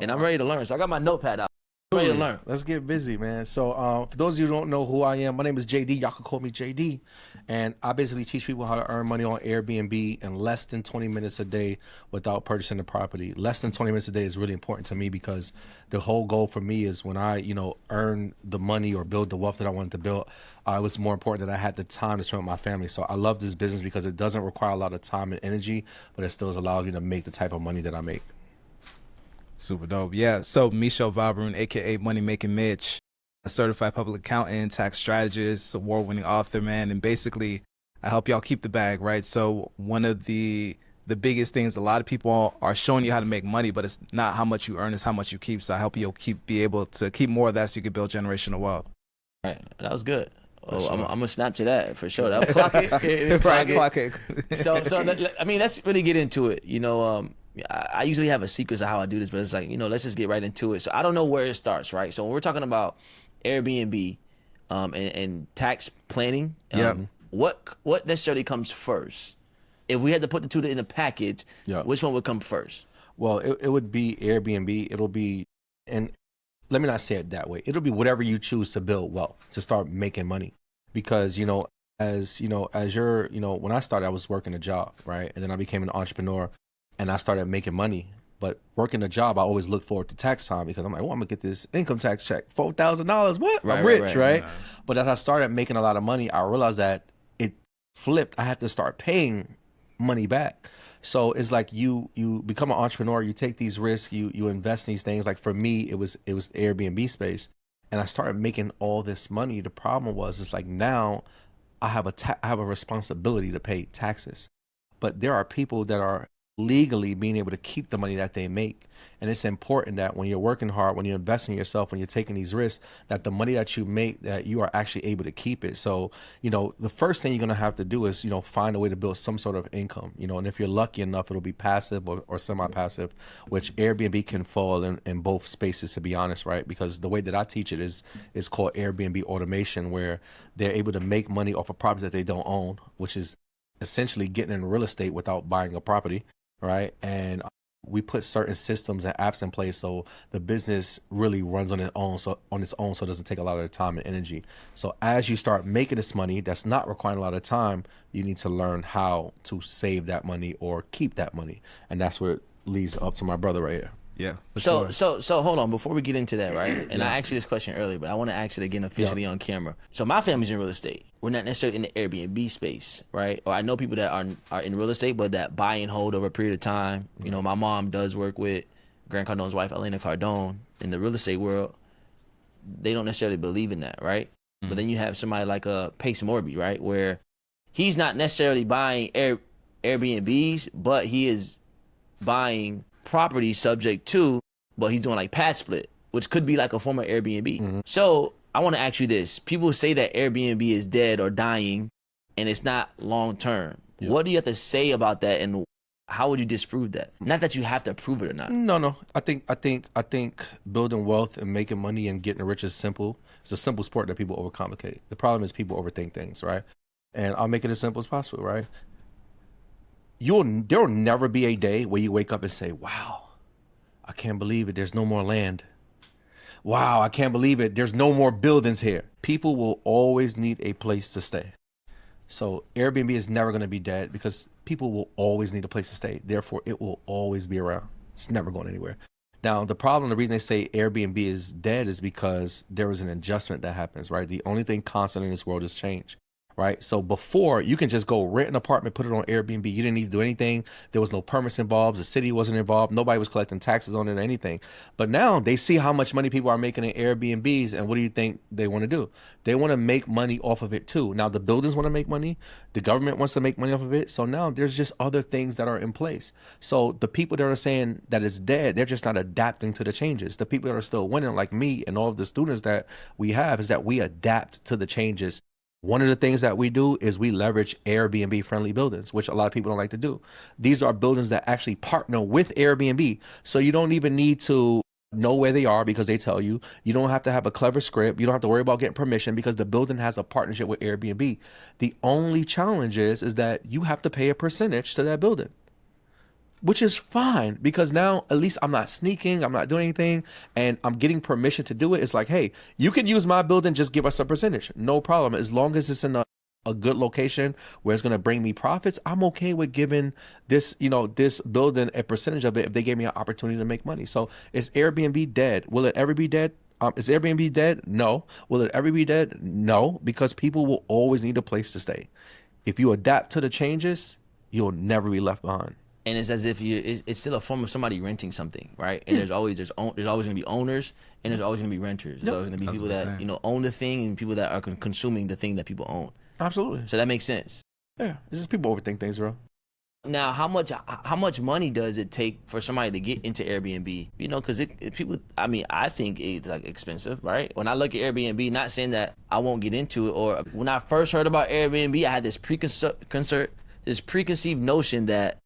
and I'm ready to learn. So I got my notepad out. I'm ready to learn. Let's get busy, man. So for those of you who don't know who I am, my name is JD. Y'all can call me JD. And I basically teach people how to earn money on Airbnb in less than 20 minutes a day without purchasing the property. Less than 20 minutes a day is really important to me because the whole goal for me is when I, earn the money or build the wealth that I wanted to build, it was more important that I had the time to spend with my family. So I love this business because it doesn't require a lot of time and energy, but it still allows me to make the type of money that I make. Super dope. Yeah. So Michel Valbrun, aka Money Making Mitch, a certified public accountant, tax strategist, award-winning author, man, and basically I help y'all keep the bag, right? So one of the biggest things, a lot of people are showing you how to make money, but it's not how much you earn, it's how much you keep. So I help you be able to keep more of that so you can build generational wealth. All right, that was good. Oh, sure. I'm gonna snap to that for sure. That'll clock it. Clock it. So I mean, let's really get into it. I usually have a sequence of how I do this, but it's like, let's just get right into it. So I don't know where it starts, right? So when we're talking about Airbnb and tax planning, what necessarily comes first? If we had to put the two in a package, which one would come first? Well, it would be Airbnb. It'll be, and let me not say it that way. It'll be whatever you choose to build wealth, to start making money. Because, as you're, when I started, I was working a job, right? And then I became an entrepreneur. And I started making money, but working a job, I always look forward to tax time because I'm like, I'm gonna get this income tax check, $4,000. What? I'm rich, right? But as I started making a lot of money, I realized that it flipped. I had to start paying money back. So it's like you become an entrepreneur, you take these risks, you invest in these things. Like for me, it was the Airbnb space, and I started making all this money. The problem was, it's like now I have a responsibility to pay taxes, but there are people that are legally being able to keep the money that they make. And it's important that when you're working hard, when you're investing in yourself, when you're taking these risks, that the money that you make, that you are actually able to keep it. So, the first thing you're going to have to do is, find a way to build some sort of income, and if you're lucky enough, it'll be passive or semi-passive, which Airbnb can fall in both spaces, to be honest, right? Because the way that I teach it is called Airbnb automation, where they're able to make money off a property that they don't own, which is essentially getting in real estate without buying a property. Right. And we put certain systems and apps in place so the business really runs on its own, so it doesn't take a lot of time and energy. So as you start making this money that's not requiring a lot of time, you need to learn how to save that money or keep that money. And that's where it leads up to my brother right here. Yeah. So hold on before we get into that, right? And I asked you this question earlier, but I want to ask it again officially on camera. So my family's in real estate. We're not necessarily in the Airbnb space, right? Or I know people that are in real estate, but that buy and hold over a period of time. My mom does work with Grant Cardone's wife, Elena Cardone, in the real estate world. They don't necessarily believe in that, right? Mm-hmm. But then you have somebody like Pace Morby, right? Where he's not necessarily buying Airbnbs, but he is buying property subject to, but he's doing like pad split, which could be like a form of Airbnb. Mm-hmm. So I want to ask you this. People say that Airbnb is dead or dying and it's not long term. Yeah. What do you have to say about that, and how would you disprove that? Not that you have to prove it or not. No. I think building wealth and making money and getting rich is simple. It's a simple sport that people overcomplicate. The problem is people overthink things, right? And I'll make it as simple as possible, right? There will never be a day where you wake up and say, wow, I can't believe it, there's no more land. Wow, I can't believe it, there's no more buildings here. People will always need a place to stay. So Airbnb is never going to be dead because people will always need a place to stay. Therefore, it will always be around. It's never going anywhere. Now, the reason they say Airbnb is dead is because there is an adjustment that happens, right? The only thing constant in this world is change. Right. So before, you can just go rent an apartment, put it on Airbnb. You didn't need to do anything. There was no permits involved. The city wasn't involved. Nobody was collecting taxes on it or anything. But now they see how much money people are making in Airbnbs. And what do you think they want to do? They want to make money off of it, too. Now, the buildings want to make money. The government wants to make money off of it. So now there's just other things that are in place. So the people that are saying that it's dead, they're just not adapting to the changes. The people that are still winning, like me and all of the students that we have, is that we adapt to the changes. One of the things that we do is we leverage Airbnb friendly buildings, which a lot of people don't like to do. These are buildings that actually partner with Airbnb. So you don't even need to know where they are because they tell you. You don't have to have a clever script. You don't have to worry about getting permission because the building has a partnership with Airbnb. The only challenge is that you have to pay a percentage to that building. which is fine because now at least I'm not sneaking, I'm not doing anything, and I'm getting permission to do it. It's like, hey, you can use my building, just give us a percentage. No problem. As long as it's in a good location where it's going to bring me profits, I'm okay with giving this, this building a percentage of it if they gave me an opportunity to make money. So is Airbnb dead? Will it ever be dead? Is Airbnb dead? No. Will it ever be dead? No, because people will always need a place to stay. If you adapt to the changes, you'll never be left behind. And it's as if it's still a form of somebody renting something, right? And there's always going to be owners, and there's always going to be renters. There's always going to be people that own the thing, and people that are consuming the thing that people own. Absolutely. So that makes sense. Yeah, it's just people overthink things, bro. Now, how much money does it take for somebody to get into Airbnb? Because people. I mean, I think it's like expensive, right? When I look at Airbnb, not saying that I won't get into it, or when I first heard about Airbnb, I had this preconceived notion that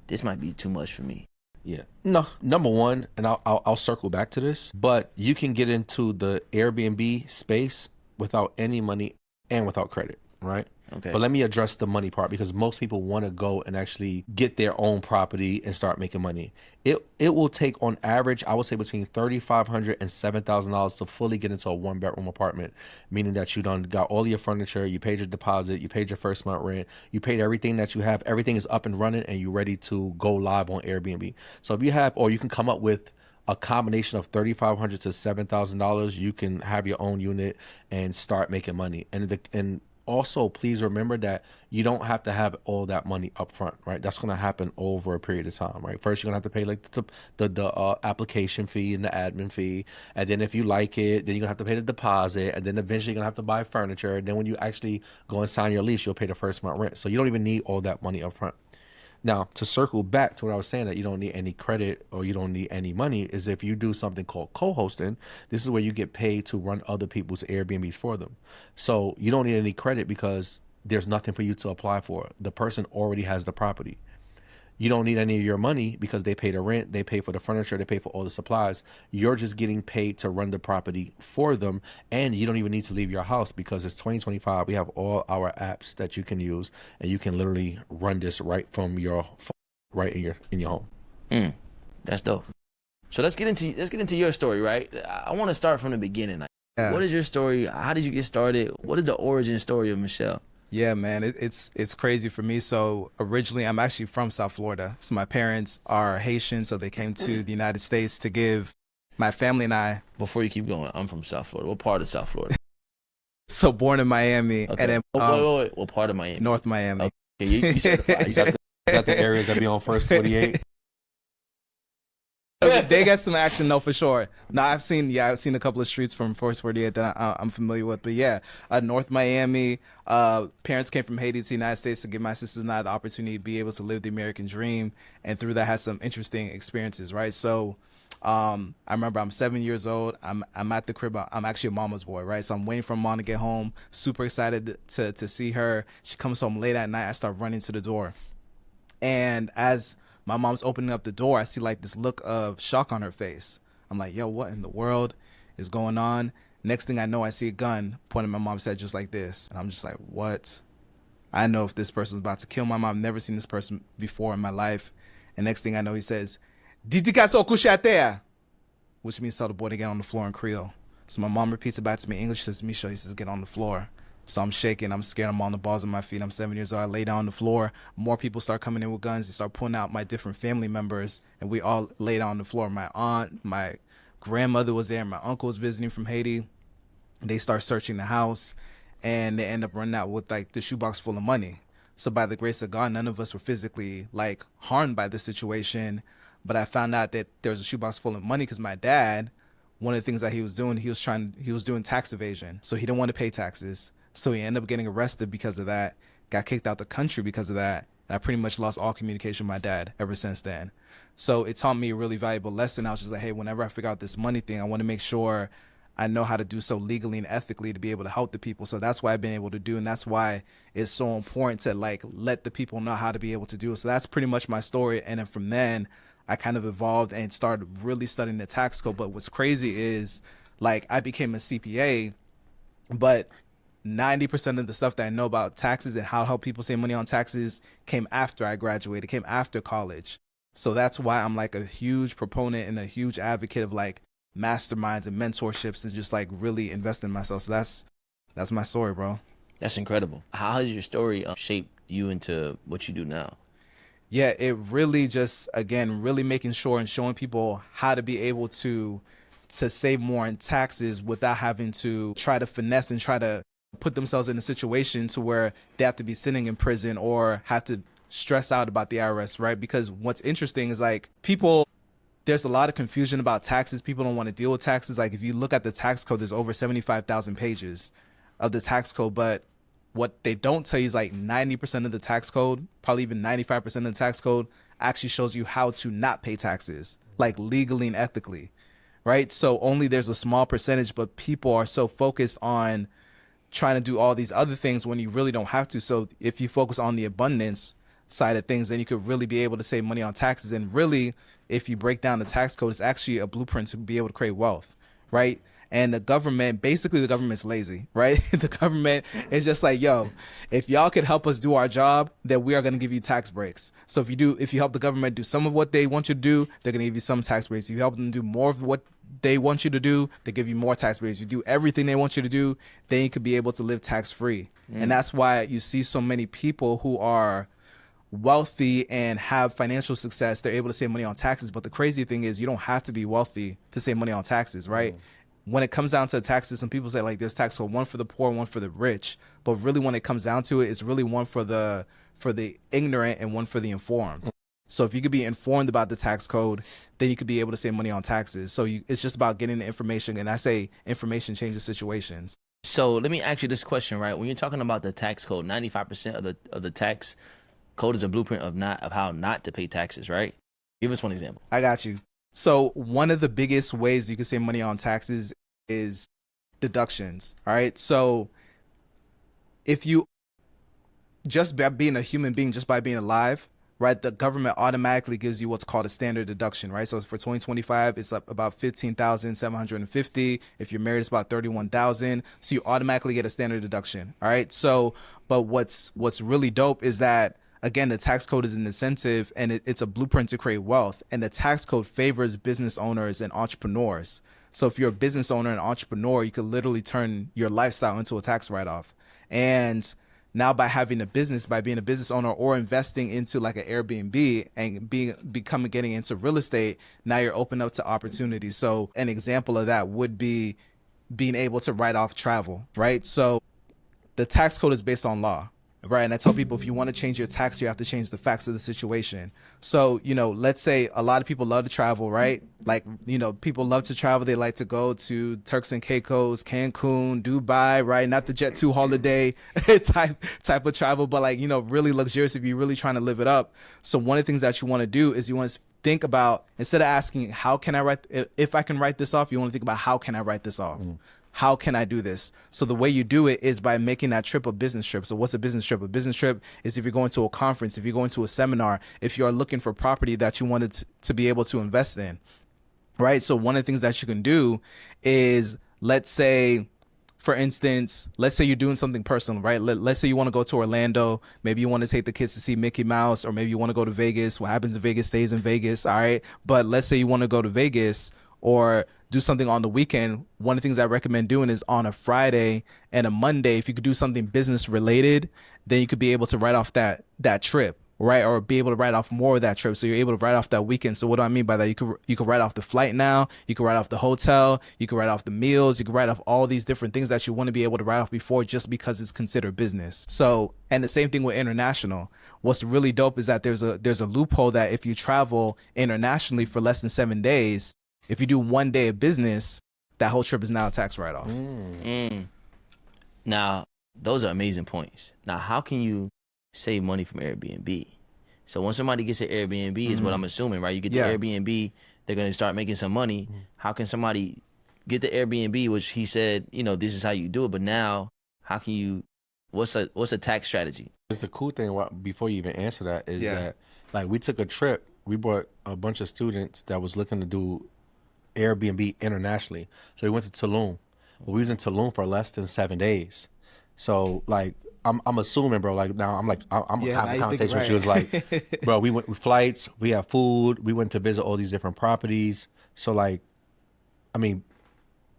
this might be too much for me. Yeah. No, number one, and I'll circle back to this, but you can get into the Airbnb space without any money and without credit, right? Okay. But let me address the money part because most people want to go and actually get their own property and start making money. It will take on average, I would say between $3,500 and $7,000 to fully get into a 1-bedroom apartment, meaning that you done got all your furniture, you paid your deposit, you paid your first month rent, you paid everything that you have, everything is up and running, and you're ready to go live on Airbnb. So if you have, or you can come up with a combination of $3,500 to $7,000, you can have your own unit and start making money. And also, please remember that you don't have to have all that money up front, right? That's going to happen over a period of time, right? First, you're going to have to pay like the application fee and the admin fee. And then if you like it, then you're going to have to pay the deposit. And then eventually you're going to have to buy furniture. And then when you actually go and sign your lease, you'll pay the first month rent. So you don't even need all that money up front. Now, to circle back to what I was saying, that you don't need any credit or you don't need any money, is if you do something called co-hosting. This is where you get paid to run other people's Airbnbs for them. So you don't need any credit because there's nothing for you to apply for. The person already has the property. You don't need any of your money because they pay the rent, they pay for the furniture, they pay for all the supplies. You're just getting paid to run the property for them, and you don't even need to leave your house because it's 2025. We have all our apps that you can use, and you can literally run this right from your phone, right in your home. That's dope. So let's get into your story, right? I want to start from the beginning. Yeah. What is your story? How did you get started? What is the origin story of Michel? Yeah, man, it's crazy for me. So originally, I'm actually from South Florida. So my parents are Haitian, so they came to the United States to give my family and I. Before you keep going, I'm from South Florida. What part of South Florida? So born in Miami, Okay. and then Wait. What part of Miami? North Miami. Okay, you certified. Is that the areas that be on First 48? They get some action, though, for sure. Now, I've seen a couple of streets from First 48 that I'm familiar with. But yeah, North Miami, parents came from Haiti to the United States to give my sisters and I the opportunity to be able to live the American dream. And through that, had some interesting experiences, right? So I remember I'm 7 years old. I'm at the crib. I'm actually a mama's boy, right? So I'm waiting for mom to get home. Super excited to see her. She comes home late at night. I start running to the door. And as my mom's opening up the door, I see like this look of shock on her face. I'm like, yo, what in the world is going on? Next thing I know, I see a gun pointing at my mom's head just like this. And I'm just like, what? I know if this person's about to kill my mom. I've never seen this person before in my life. And next thing I know, he says, "Didika couche à terre," which means tell the boy to get on the floor in Creole. So my mom repeats it back to me in English, says, Michel, he says, get on the floor. So I'm shaking, I'm scared, I'm on the balls of my feet. I'm 7 years old, I lay down on the floor. More people start coming in with guns. They start pulling out my different family members, and we all lay down on the floor. My aunt, my grandmother was there, my uncle was visiting from Haiti. They start searching the house, and they end up running out with like the shoebox full of money. So by the grace of God, none of us were physically like harmed by this situation. But I found out that there was a shoebox full of money because my dad, one of the things that he was doing, he was doing tax evasion. So he didn't want to pay taxes. So he ended up getting arrested because of that, got kicked out the country because of that. And I pretty much lost all communication with my dad ever since then. So it taught me a really valuable lesson. I was just like, hey, whenever I figure out this money thing, I want to make sure I know how to do so legally and ethically to be able to help the people. So that's what I've been able to do. And that's why it's so important to like let the people know how to be able to do it. So that's pretty much my story. And then from then I kind of evolved and started really studying the tax code. But what's crazy is like I became a CPA, but 90% of the stuff that I know about taxes and how to help people save money on taxes came after I graduated, came after college. So that's why I'm like a huge proponent and a huge advocate of like masterminds and mentorships and just like really investing in myself. So that's my story, bro. That's incredible. How has your story shaped you into what you do now? Yeah, it really just, again, really making sure and showing people how to be able to save more in taxes without having to try to finesse and try to put themselves in a situation to where they have to be sitting in prison or have to stress out about the IRS, right? Because what's interesting is like there's a lot of confusion about taxes. People don't want to deal with taxes. Like if you look at the tax code, there's over 75,000 pages of the tax code, but what they don't tell you is like 90% of the tax code, probably even 95% of the tax code actually shows you how to not pay taxes, like legally and ethically, right? So only there's a small percentage, but people are so focused on trying to do all these other things when you really don't have to. So if you focus on the abundance side of things, then you could really be able to save money on taxes. And really, if you break down the tax code, it's actually a blueprint to be able to create wealth, right? And the government's lazy, right? The government is just like, yo, if y'all could help us do our job, then we are going to give you tax breaks. So if you help the government do some of what they want you to do, they're going to give you some tax breaks. If you help them do more of what they want you to do, they give you more tax breaks. You do everything they want you to do, then you could be able to live tax free. And that's why you see so many people who are wealthy and have financial success. They're able to save money on taxes. But the crazy thing is you don't have to be wealthy to save money on taxes, right? When it comes down to taxes, some people say like there's tax code, one for the poor, one for the rich. But really when it comes down to it, it's really one for the ignorant and one for the informed. So if you could be informed about the tax code, then you could be able to save money on taxes. So it's just about getting the information. And I say information changes situations. So let me ask you this question, right? When you're talking about the tax code, 95% of the tax code is a blueprint of how not to pay taxes, right? Give us one example. I got you. So one of the biggest ways you can save money on taxes is deductions. All right. So if you just by being a human being, just by being alive, right, the government automatically gives you what's called a standard deduction, right? So for 2025, it's up about 15,750. If you're married, it's about 31,000. So you automatically get a standard deduction. All right. So, but what's really dope is that, again, the tax code is an incentive and it's a blueprint to create wealth. And the tax code favors business owners and entrepreneurs. So if you're a business owner and entrepreneur, you could literally turn your lifestyle into a tax write-off. And now by being a business owner or investing into like an Airbnb and getting into real estate, now you're open up to opportunities. So an example of that would be being able to write off travel, right? So the tax code is based on law. Right. And I tell people, if you want to change your tax, you have to change the facts of the situation. So, let's say a lot of people love to travel, right? Like, people love to travel. They like to go to Turks and Caicos, Cancun, Dubai, right? Not the Jet 2 holiday type of travel, but like, really luxurious if you're really trying to live it up. So one of the things that you want to do is you want to think about, instead of asking, if I can write this off, you want to think about, how can I write this off? How can I do this? So the way you do it is by making that trip a business trip. So what's a business trip? A business trip is if you're going to a conference, if you're going to a seminar, if you are looking for property that you wanted to be able to invest in, right? So one of the things that you can do is, let's say, for instance, let's say you're doing something personal, right? Let's say you want to go to Orlando. Maybe you want to take the kids to see Mickey Mouse, or maybe you want to go to Vegas. What happens in Vegas stays in Vegas, all right? But let's say you want to go to Vegas or do something on the weekend. One of the things I recommend doing is on a Friday and a Monday, if you could do something business related, then you could be able to write off that trip, right? Or be able to write off more of that trip. So you're able to write off that weekend. So what do I mean by that? You could write off the flight now, you could write off the hotel, you could write off the meals, you could write off all these different things that you want to be able to write off before, just because it's considered business. So, and the same thing with international. What's really dope is that there's a loophole that if you travel internationally for less than 7 days, if you do 1 day of business, that whole trip is now a tax write-off. Now, those are amazing points. Now, how can you save money from Airbnb? So when somebody gets an Airbnb, is what I'm assuming, right? You get the Airbnb, they're going to start making some money. How can somebody get the Airbnb, which he said, this is how you do it, but now how can you, what's a tax strategy? It's the cool thing before you even answer that is that, like, we took a trip. We brought a bunch of students that was looking to do Airbnb internationally. So we went to Tulum. But we was in Tulum for less than 7 days. So like I'm assuming, bro. Like now, I'm having a now you think conversation with you. It's right. like, bro, we went with flights, we have food, we went to visit all these different properties. So like, I mean,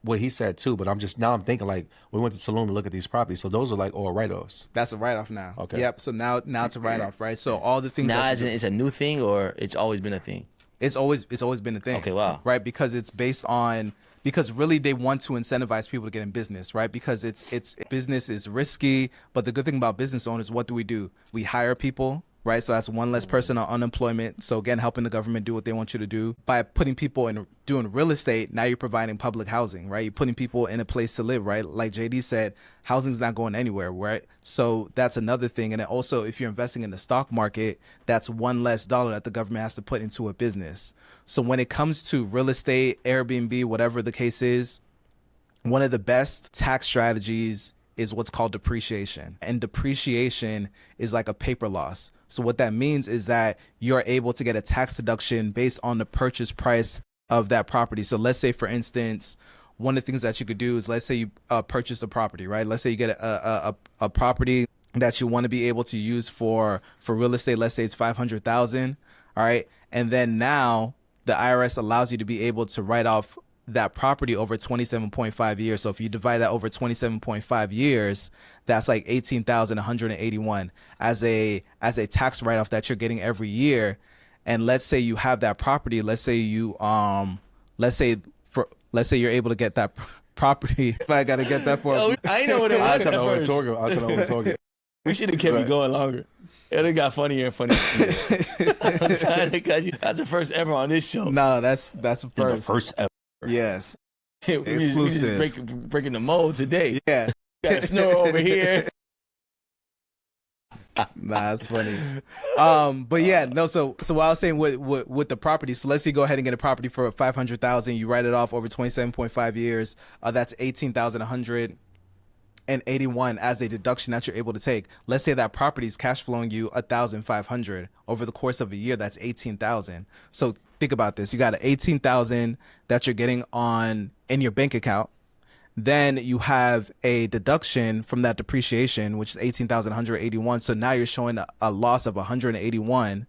what he said too. But I'm thinking like we went to Tulum to look at these properties. So those are like all write-offs. That's a write-off now. Okay. Yep. So now it's a write-off, right? So all the things Now that it's a new thing, or it's always been a thing. it's always been a thing. Okay, wow. Right, because it's based on because really they want to incentivize people to get in business, right? Because it's business is risky, but the good thing about business owners, what do? We hire people, right? So that's one less person on unemployment. So again, helping the government do what they want you to do. By putting people in doing real estate, now you're providing public housing, right? You're putting people in a place to live, right? Like JD said, housing's not going anywhere, right? So that's another thing. And then also, if you're investing in the stock market, that's one less dollar that the government has to put into a business. So when it comes to real estate, Airbnb, whatever the case is, one of the best tax strategies is what's called depreciation. And depreciation is like a paper loss. So what that means is that you're able to get a tax deduction based on the purchase price of that property. So let's say, for instance, one of the things that you could do is, let's say you purchase a property, right? Let's say you get a property that you want to be able to use for real estate. Let's say it's 500,000. All right. And then now the IRS allows you to be able to write off that property over 27.5 years. So if you divide that over 27.5 years, that's like 18,181 as a tax write-off that you're getting every year. And let's say you have that property. Let's say you let's say you're able to get that property. I gotta get that for. Yo, I know what it was. I was trying to overtalk. We should have kept it going longer. It got funnier and funnier. I'm trying to cut you. That's the first ever on this show. No, that's the first. The first ever. Yes. We just breaking the mold today. Yeah. Got a snore over here. Nah, that's funny. But yeah, no. So what I was saying with the property. So let's say you go ahead and get a property for 500,000. You write it off over 27.5 years. That's 18,181 as a deduction that you're able to take. Let's say that property is cash flowing you 1,500 over the course of a year. That's 18,000. So think about this. You got 18,000 that you're getting in your bank account. Then you have a deduction from that depreciation, which is 18,181. So now you're showing a loss of 181.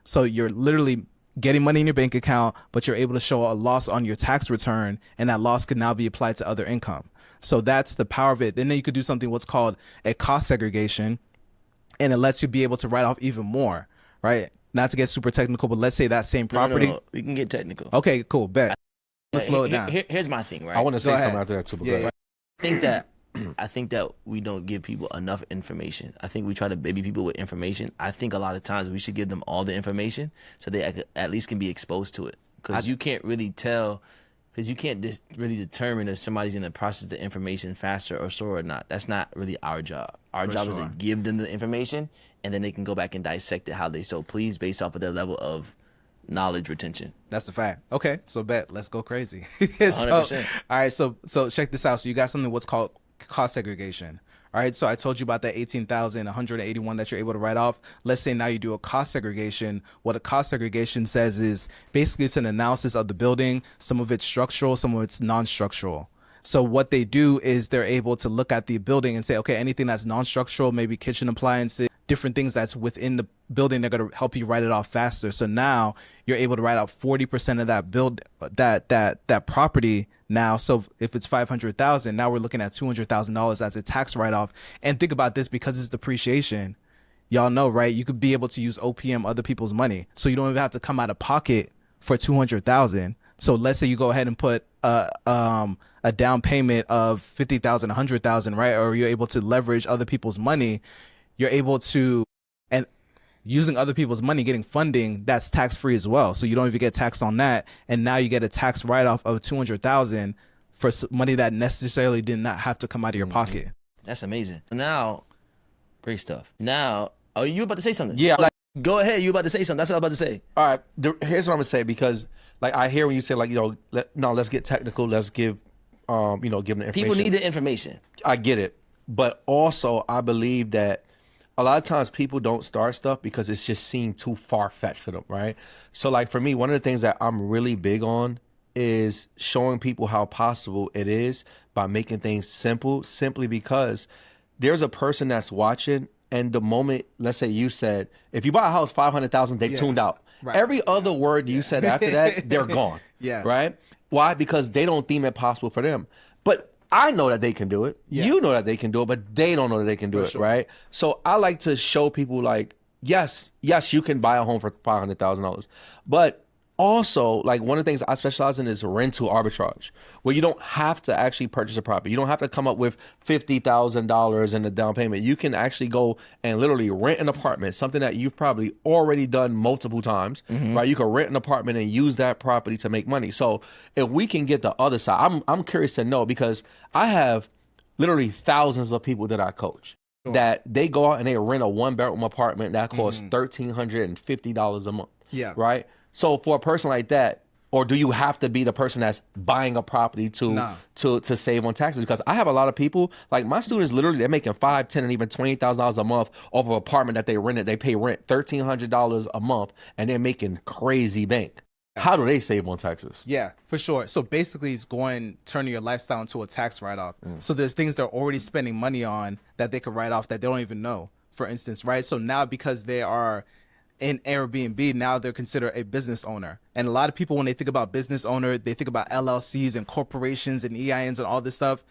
So you're literally getting money in your bank account, but you're able to show a loss on your tax return, and that loss can now be applied to other income. So that's the power of it. Then you could do something what's called a cost segregation, and it lets you be able to write off even more, right? Not to get super technical, but let's say that same property. No. We can get technical. Okay, cool. Bet. Let's slow it down. Here's my thing, right? I want to say Go something ahead. after that too. But Yeah, go ahead. I think that we don't give people enough information. I think we try to baby people with information. I think a lot of times we should give them all the information so they at least can be exposed to it. Because you can't really tell, because you can't just really determine if somebody's going to process the information faster or slower or not. That's not really our job. Our job is to give them the information, and then they can go back and dissect it how they so please based off of their level of knowledge retention. That's the fact. Okay, so bet. Let's go crazy. 100%. All right, so check this out. So you got something what's called cost segregation. All right, so I told you about that 18,181 that you're able to write off. Let's say now you do a cost segregation. What a cost segregation says is basically it's an analysis of the building. Some of it's structural, some of it's non-structural. So what they do is they're able to look at the building and say, okay, anything that's non-structural, maybe kitchen appliances, different things that's within the building, they're going to help you write it off faster. So now you're able to write off 40% of that property now. So if it's 500,000, now we're looking at $200,000 as a tax write-off. And think about this, because it's depreciation. Y'all know, right? You could be able to use OPM, other people's money. So you don't even have to come out of pocket for 200,000. So let's say you go ahead and put a down payment of 50,000, 100,000, right? Or you're able to leverage other people's money. You're able to, and using other people's money, getting funding, that's tax free as well. So you don't even get taxed on that. And now you get a tax write off of 200,000 for money that necessarily did not have to come out of your pocket. That's amazing. Now, great stuff. Now, are you about to say something? Yeah. Go ahead. You about to say something. That's what I was about to say. All right. Here's what I'm gonna say, because like I hear when you say like, let's get technical. Let's give give them the information. People need the information. I get it, but also I believe that a lot of times people don't start stuff because it's just seemed too far-fetched for them, right? So like for me, one of the things that I'm really big on is showing people how possible it is by making things simple, simply because there's a person that's watching, and the moment, let's say you said, if you buy a house 500,000, they tuned out. Right. Every other word you said after that, they're gone. Yeah. Right? Why? Because they don't deem it possible for them. But I know that they can do it. Yeah. You know that they can do it, but they don't know that they can do it, right? So I like to show people like, yes, you can buy a home for $500,000. But also, like, one of the things I specialize in is rental arbitrage, where you don't have to actually purchase a property. You don't have to come up with $50,000 in the down payment. You can actually go and literally rent an apartment, something that you've probably already done multiple times, right? You can rent an apartment and use that property to make money. So if we can get the other side, I'm curious to know, because I have literally thousands of people that I coach that they go out and they rent a 1-bedroom apartment that costs $1,350 a month. Yeah. Right. So for a person like that, or do you have to be the person that's buying a property to save on taxes? Because I have a lot of people, like my students, literally they're making $5,000, $10,000, and even $20,000 a month off of an apartment that they rented. They pay rent $1,300 a month, and they're making crazy bank. How do they save on taxes? Yeah, for sure. So basically, it's turning your lifestyle into a tax write-off. So there's things they're already spending money on that they could write off that they don't even know, for instance, right? So now, because they are in Airbnb, now they're considered a business owner. And a lot of people, when they think about business owner, they think about LLCs and corporations and EINs and all this stuff.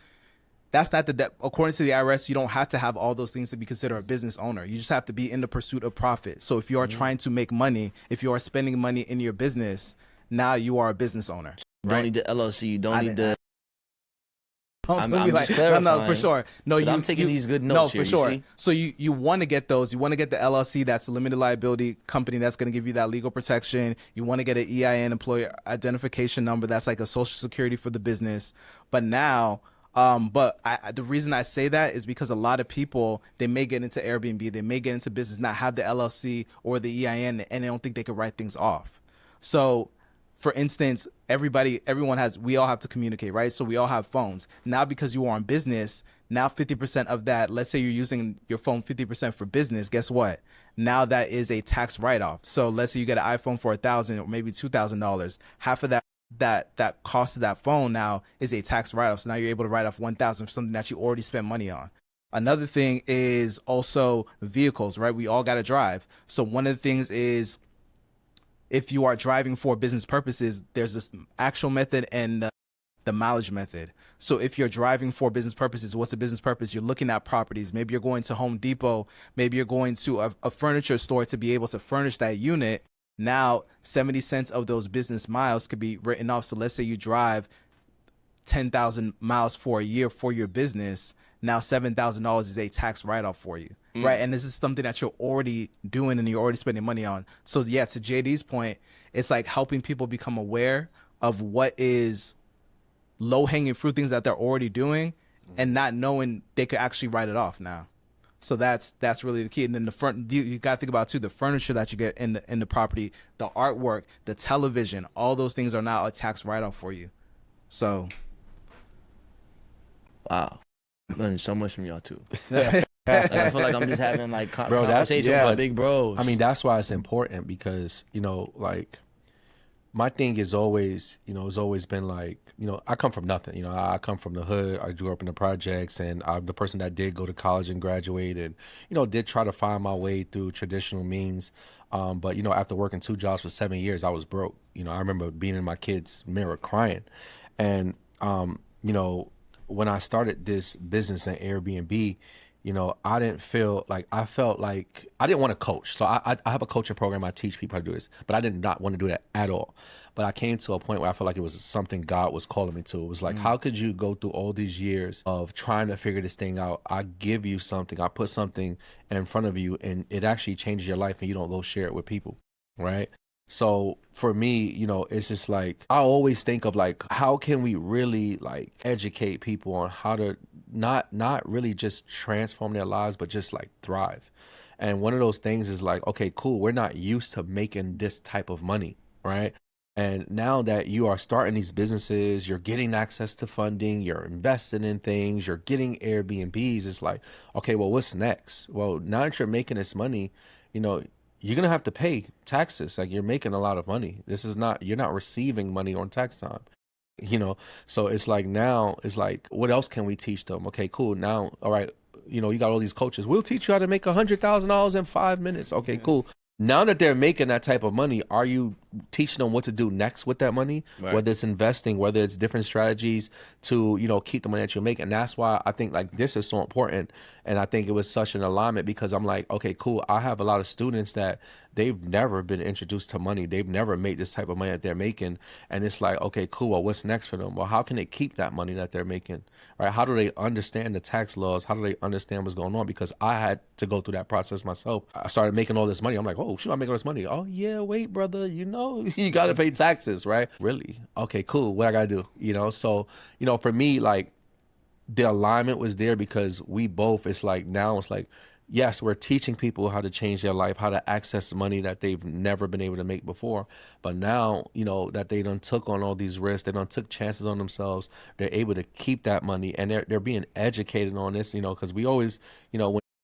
That's not according to the IRS, you don't have to have all those things to be considered a business owner. You just have to be in the pursuit of profit. So if you are trying to make money, if you are spending money in your business, now you are a business owner. You don't need the LLC. You don't need the... I'm just clarifying. No, for sure. No, I'm taking these good notes here. No, for sure. See? So you want to get those. You want to get the LLC, that's a limited liability company that's going to give you that legal protection. You want to get an EIN, employer identification number, that's like a social security for the business. But now, the reason I say that is because a lot of people, they may get into Airbnb, they may get into business, not have the LLC or the EIN, and they don't think they could write things off. So, for instance, we all have to communicate, right? So we all have phones. Now, because you are in business, now 50% of that, let's say you're using your phone 50% for business, guess what? Now that is a tax write-off. So let's say you get an iPhone for $1,000 or maybe $2,000. Half of that cost of that phone now is a tax write-off. So now you're able to write off $1,000 for something that you already spent money on. Another thing is also vehicles, right? We all got to drive. So one of the things is, if you are driving for business purposes, there's this actual method and the mileage method. So if you're driving for business purposes, what's a business purpose? You're looking at properties. Maybe you're going to Home Depot. Maybe you're going to a furniture store to be able to furnish that unit. Now, 70 cents of those business miles could be written off. So let's say you drive 10,000 miles for a year for your business. Now $7,000 is a tax write-off for you, right? And this is something that you're already doing and you're already spending money on. So yeah, to JD's point, it's like helping people become aware of what is low-hanging fruit, things that they're already doing, and not knowing they could actually write it off now. So that's really the key. And then you got to think about too, the furniture that you get in the property, the artwork, the television, all those things are now a tax write-off for you. So, wow. Learning so much from y'all too. Like, I feel like I'm just having like conversations with my big bros. I mean, that's why it's important, because like my thing is always, it's always been like, I come from nothing. I come from the hood. I grew up in the projects, and I'm the person that did go to college and graduate, and did try to find my way through traditional means. But after working 2 jobs for 7 years, I was broke. I remember being in my kid's mirror crying, and when I started this business in Airbnb, I didn't feel like, I felt like I didn't want to coach. So I have a coaching program. I teach people how to do this, but I did not want to do that at all. But I came to a point where I felt like it was something God was calling me to. It was like, how could you go through all these years of trying to figure this thing out? I give you something, I put something in front of you, and it actually changes your life, and you don't go share it with people, right? So for me, it's just like, I always think of like, how can we really like educate people on how to not really just transform their lives, but just like thrive. And one of those things is like, okay, cool, we're not used to making this type of money, right? And now that you are starting these businesses, you're getting access to funding, you're investing in things, you're getting Airbnbs, it's like, okay, well, what's next? Well, now that you're making this money, you're going to have to pay taxes. Like, you're making a lot of money. You're not receiving money on tax time, So it's like, now it's like, what else can we teach them? Okay, cool. Now, all right, you got all these coaches. We'll teach you how to make $100,000 in 5 minutes. Okay, cool. Now that they're making that type of money, are you teaching them what to do next with that money? Right. Whether it's investing, whether it's different strategies to, keep the money that you make. And that's why I think like this is so important. And I think it was such an alignment because I'm like, okay, cool. I have a lot of students that they've never been introduced to money. They've never made this type of money that they're making. And it's like, okay, cool. Well, what's next for them? Well, how can they keep that money that they're making? Right? How do they understand the tax laws? How do they understand what's going on? Because I had to go through that process myself. I started making all this money. I'm like, oh, shoot, I'm making all this money. Oh, yeah, wait, brother, you got to pay taxes, right? Really? Okay, cool. What I got to do? So, for me, like, the alignment was there because we both, it's like, yes, we're teaching people how to change their life, how to access money that they've never been able to make before. But now, that they done took on all these risks, they done took chances on themselves, they're able to keep that money and they're being educated on this, because we always,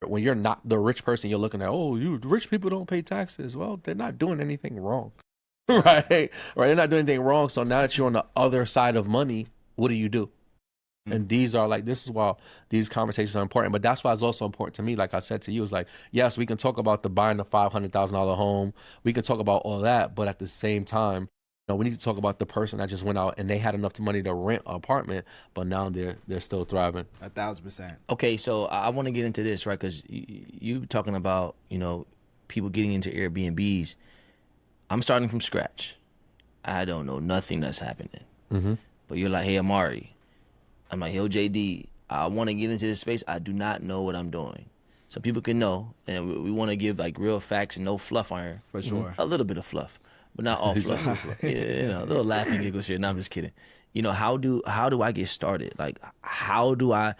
when you're not the rich person, you're looking at, oh, you rich people don't pay taxes. Well, they're not doing anything wrong, right? They're not doing anything wrong. So now that you're on the other side of money, what do? And this is why these conversations are important. But that's why it's also important to me. Like I said to you, it's like, yes, we can talk about buying the $500,000 home. We can talk about all that. But at the same time, we need to talk about the person that just went out and they had enough money to rent an apartment, but now they're still thriving. 1,000%. Okay, so I want to get into this, right? Because you talking about, people getting into Airbnbs. I'm starting from scratch. I don't know nothing that's happening. Mm-hmm. But you're like, hey, Amari. I'm like, yo, JD, I want to get into this space. I do not know what I'm doing. So people can know. And we want to give like real facts and no fluff iron. For sure. A little bit of fluff, but not all fluff. Yeah, a little laughing giggles here. No, I'm just kidding. How do I get started? Like, how do I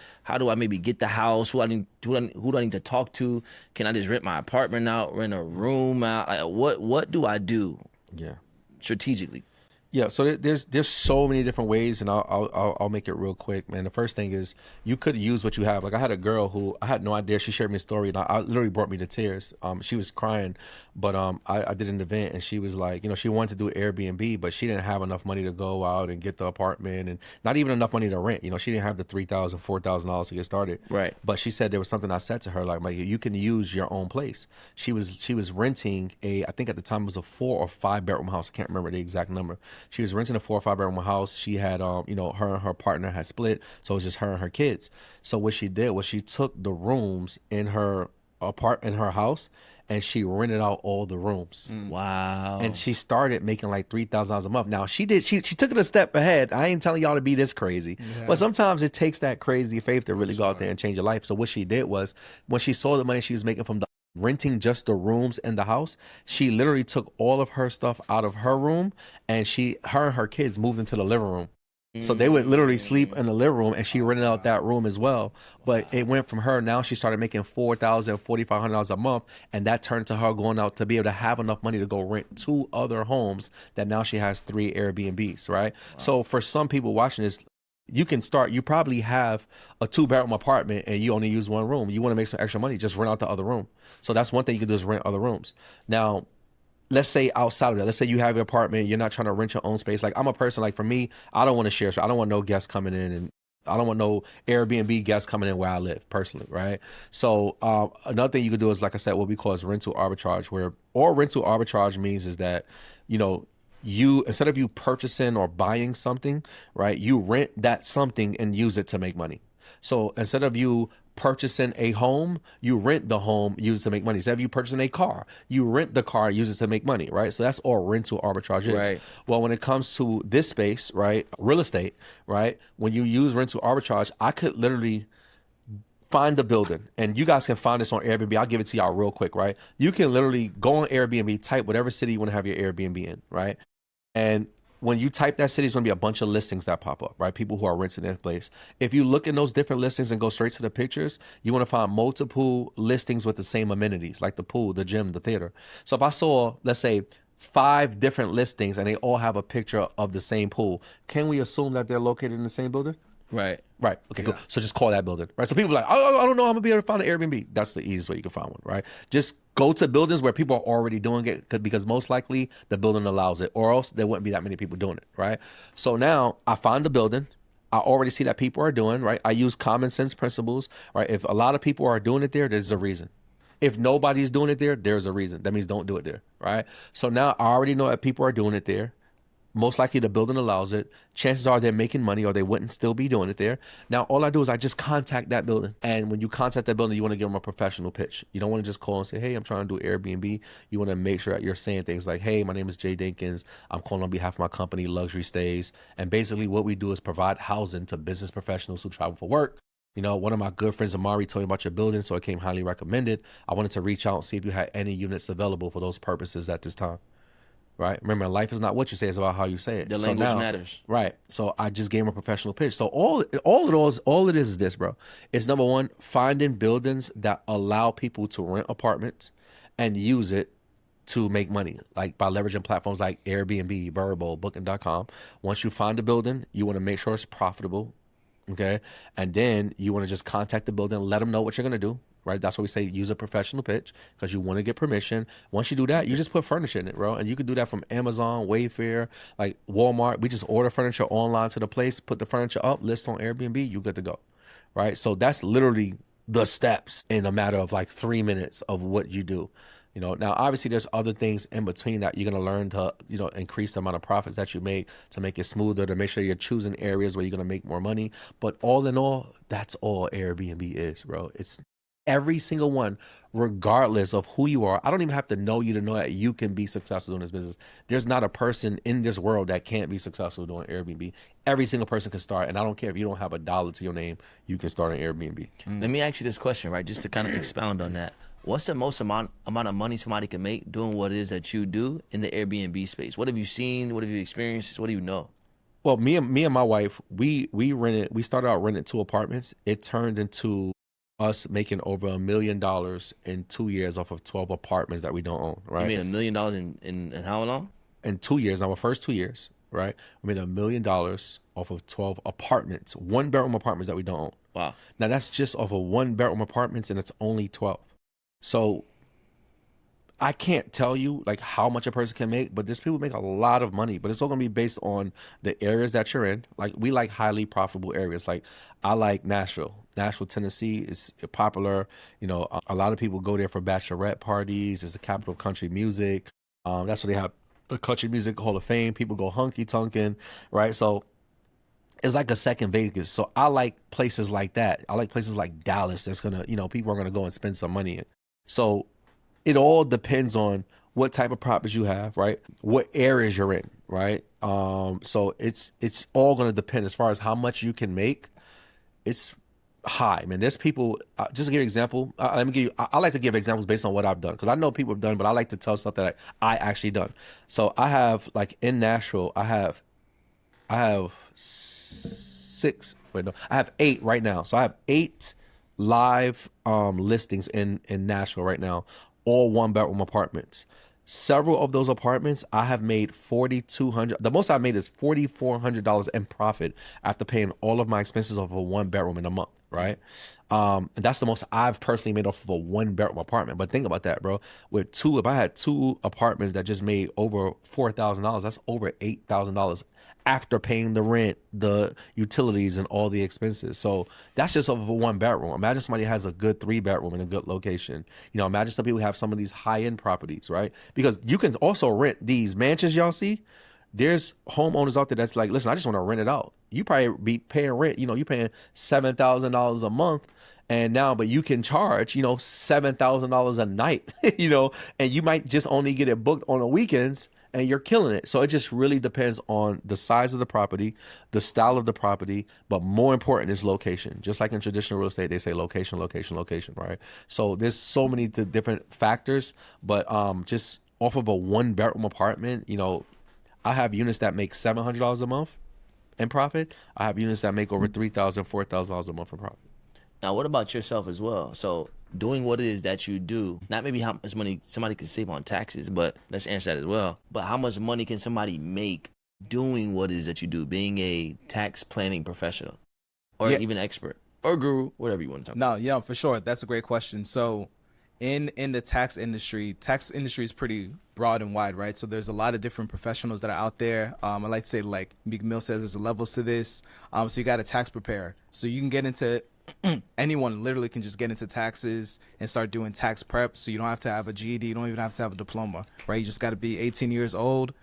maybe get the house? Who do I need to talk to? Can I just rent my apartment out, rent a room out? Like, what do I do? Yeah, strategically. Yeah, so there's so many different ways, and I'll make it real quick, man. The first thing is you could use what you have. Like I had a girl who I had no idea. She shared me a story, and I literally brought me to tears. She was crying, but I did an event, and she was like, she wanted to do Airbnb, but she didn't have enough money to go out and get the apartment, and not even enough money to rent. She didn't have the $3,000, $4,000 to get started. Right. But she said there was something I said to her, like you can use your own place. She was renting I think at the time it was a 4 or 5 bedroom house. I can't remember the exact number. She was renting a 4 or 5 bedroom house. She had, her and her partner had split, so it was just her and her kids. So what she did was she took the rooms in her house and she rented out all the rooms. Wow. And she started making like $3,000 a month. Now she took it a step ahead. I ain't telling y'all to be this crazy, but sometimes it takes that crazy faith to really go out there and change your life. So what she did was when she saw the money she was making from the renting just the rooms in the house, she literally took all of her stuff out of her room and her and her kids moved into the living room. So they would literally sleep in the living room and she rented out that room as well. But it went from her, now she started making $4,000, $4,500 a month. And that turned to her going out to be able to have enough money to go rent 2 other homes that now she has 3 Airbnbs, right? Wow. So for some people watching this, you probably have a 2-bedroom apartment and you only use 1 room. You want to make some extra money, just rent out the other room. So that's one thing you can do is rent other rooms. Now, let's say outside of that, let's say you have your apartment, you're not trying to rent your own space. Like I'm a person, like for me, I don't want to share. So I don't want no guests coming in and I don't want no Airbnb guests coming in where I live personally, right? So another thing you could do is, like I said, what we call is rental arbitrage, where all rental arbitrage means is that, you, instead of you purchasing or buying something, right, you rent that something and use it to make money. So instead of you purchasing a home, you rent the home, use it to make money. Instead of you purchasing a car, you rent the car, use it to make money, right? So that's all rental arbitrage is. Right. Well, when it comes to this space, right, real estate, right, when you use rental arbitrage, I could literally find the building, and you guys can find this on Airbnb. I'll give it to y'all real quick, right? You can literally go on Airbnb, type whatever city you want to have your Airbnb in, right? And when you type that city, it's going to be a bunch of listings that pop up, right? People who are renting in place. If you look in those different listings and go straight to the pictures, you want to find multiple listings with the same amenities, like the pool, the gym, the theater. So if I saw, let's say, 5 different listings and they all have a picture of the same pool, can we assume that they're located in the same building? Right. Right. Okay, cool. So just call that building, right? So people are like, oh, I don't know how I'm going to be able to find an Airbnb. That's the easiest way you can find one, right? Just go to buildings where people are already doing it, because most likely the building allows it, or else there wouldn't be that many people doing it, right? So now I find the building, I already see that people are doing, right? I use common sense principles, right? If a lot of people are doing it there, there's a reason. If nobody's doing it there, there's a reason. That means don't do it there, right? So now I already know that people are doing it there. Most likely the building allows it. Chances are they're making money or they wouldn't still be doing it there. Now, all I do is I just contact that building. And when you contact that building, you want to give them a professional pitch. You don't want to just call and say, hey, I'm trying to do Airbnb. You want to make sure that you're saying things like, hey, my name is Jay Dinkins. I'm calling on behalf of my company, Luxury Stays. And basically what we do is provide housing to business professionals who travel for work. You know, one of my good friends, Amari, told me about your building, so it came highly recommended. I wanted to reach out and see if you had any units available for those purposes at this time. Right. Remember, life is not what you say; it's about how you say it. The language matters. Right. So I just gave him a professional pitch. So all it is this, bro. It's number one, finding buildings that allow people to rent apartments and use it to make money, like by leveraging platforms like Airbnb, Vrbo, Booking.com. Once you find a building, you want to make sure it's profitable. Okay. And then you want to just contact the building, let them know what you're going to do. Right. That's why we say use a professional pitch, because you want to get permission. Once you do that, you just put furniture in it, bro. And you can do that from Amazon, Wayfair, like Walmart. We just order furniture online to the place, put the furniture up, list on Airbnb, you good to go. Right. So that's literally the steps in a matter of like 3 minutes of what you do. You know, now obviously there's other things in between that you're going to learn to, you know, increase the amount of profits that you make, to make it smoother, to make sure you're choosing areas where you're going to make more money. But all in all, that's all Airbnb is, bro. It's every single one, regardless of who you are. I don't even have to know you to know that you can be successful in this business. There's not a person in this world that can't be successful doing Airbnb. Every single person can start. And I don't care if you don't have $1 to your name, you can start an Airbnb. Let me ask you this question, right? Just to kind of expound on that. What's the most amount of money somebody can make doing what it is that you do in the Airbnb space? What have you seen? What have you experienced? What do you know? Well, me and my wife, we started out renting 2 apartments. It turned into us making over $1 million in 2 years off of 12 apartments that we don't own, right? You made $1 million in how long? In 2 years, our first 2 years, right? We made $1 million off of 12 apartments, 1-bedroom apartments that we don't own. Wow. Now that's just off of 1-bedroom apartments, and it's only 12. So I can't tell you like how much a person can make, but there's people make a lot of money, but it's all gonna be based on the areas that you're in. Like we like highly profitable areas. Like I like Nashville, Tennessee is popular. You know, a lot of people go there for bachelorette parties. It's the capital of country music. That's where they have the Country Music Hall of Fame. People go hunky tonkin', right? So it's like a second Vegas. So I like places like that. I like places like Dallas. That's gonna, you know, people are gonna go and spend some money in. So it all depends on what type of properties you have, right? What areas you're in, right? So it's all going to depend as far as how much you can make. It's high, man. There's people, just to give an example, let me give you, I like to give examples based on what I've done, because I know people have done, but I like to tell stuff that I actually done. So I have, like in Nashville, I have 8 right now. So I have 8 live listings in Nashville right now, all 1-bedroom apartments. Several of those apartments I have made $4,200. The most I've made is $4,400 in profit after paying all of my expenses off of a 1-bedroom in a month, right? And that's the most I've personally made off of a 1-bedroom apartment. But think about that, bro. If I had 2 apartments that just made over $4,000, that's over $8,000 after paying the rent, the utilities, and all the expenses. So that's just off of a 1-bedroom. Imagine somebody has a good 3-bedroom in a good location. You know, imagine some people have some of these high-end properties, right? Because you can also rent these mansions y'all see. There's homeowners out there that's like, listen, I just want to rent it out. You probably be paying rent, you know, you're paying $7,000 a month. And now, but you can charge, you know, $7,000 a night, you know, and you might just only get it booked on the weekends, and you're killing it. So it just really depends on the size of the property, the style of the property, but more important is location. Just like in traditional real estate, they say location, location, location, right? So there's so many different factors, but just off of a 1-bedroom apartment, you know, I have units that make $700 a month in profit. I have units that make over $3,000, $4,000 a month in profit. Now, what about yourself as well? So doing what it is that you do, not maybe how much money somebody can save on taxes, but let's answer that as well. But how much money can somebody make doing what it is that you do, being a tax planning professional or even expert or guru, whatever you want to talk about? No, yeah, for sure. That's a great question. So in the tax industry is pretty broad and wide, right? So there's a lot of different professionals that are out there. I like to say, like Michel says, there's levels to this. So you got a tax preparer. So you can get into anyone literally can just get into taxes and start doing tax prep. So you don't have to have a GED. You don't even have to have a diploma, right? You just got to be 18 years old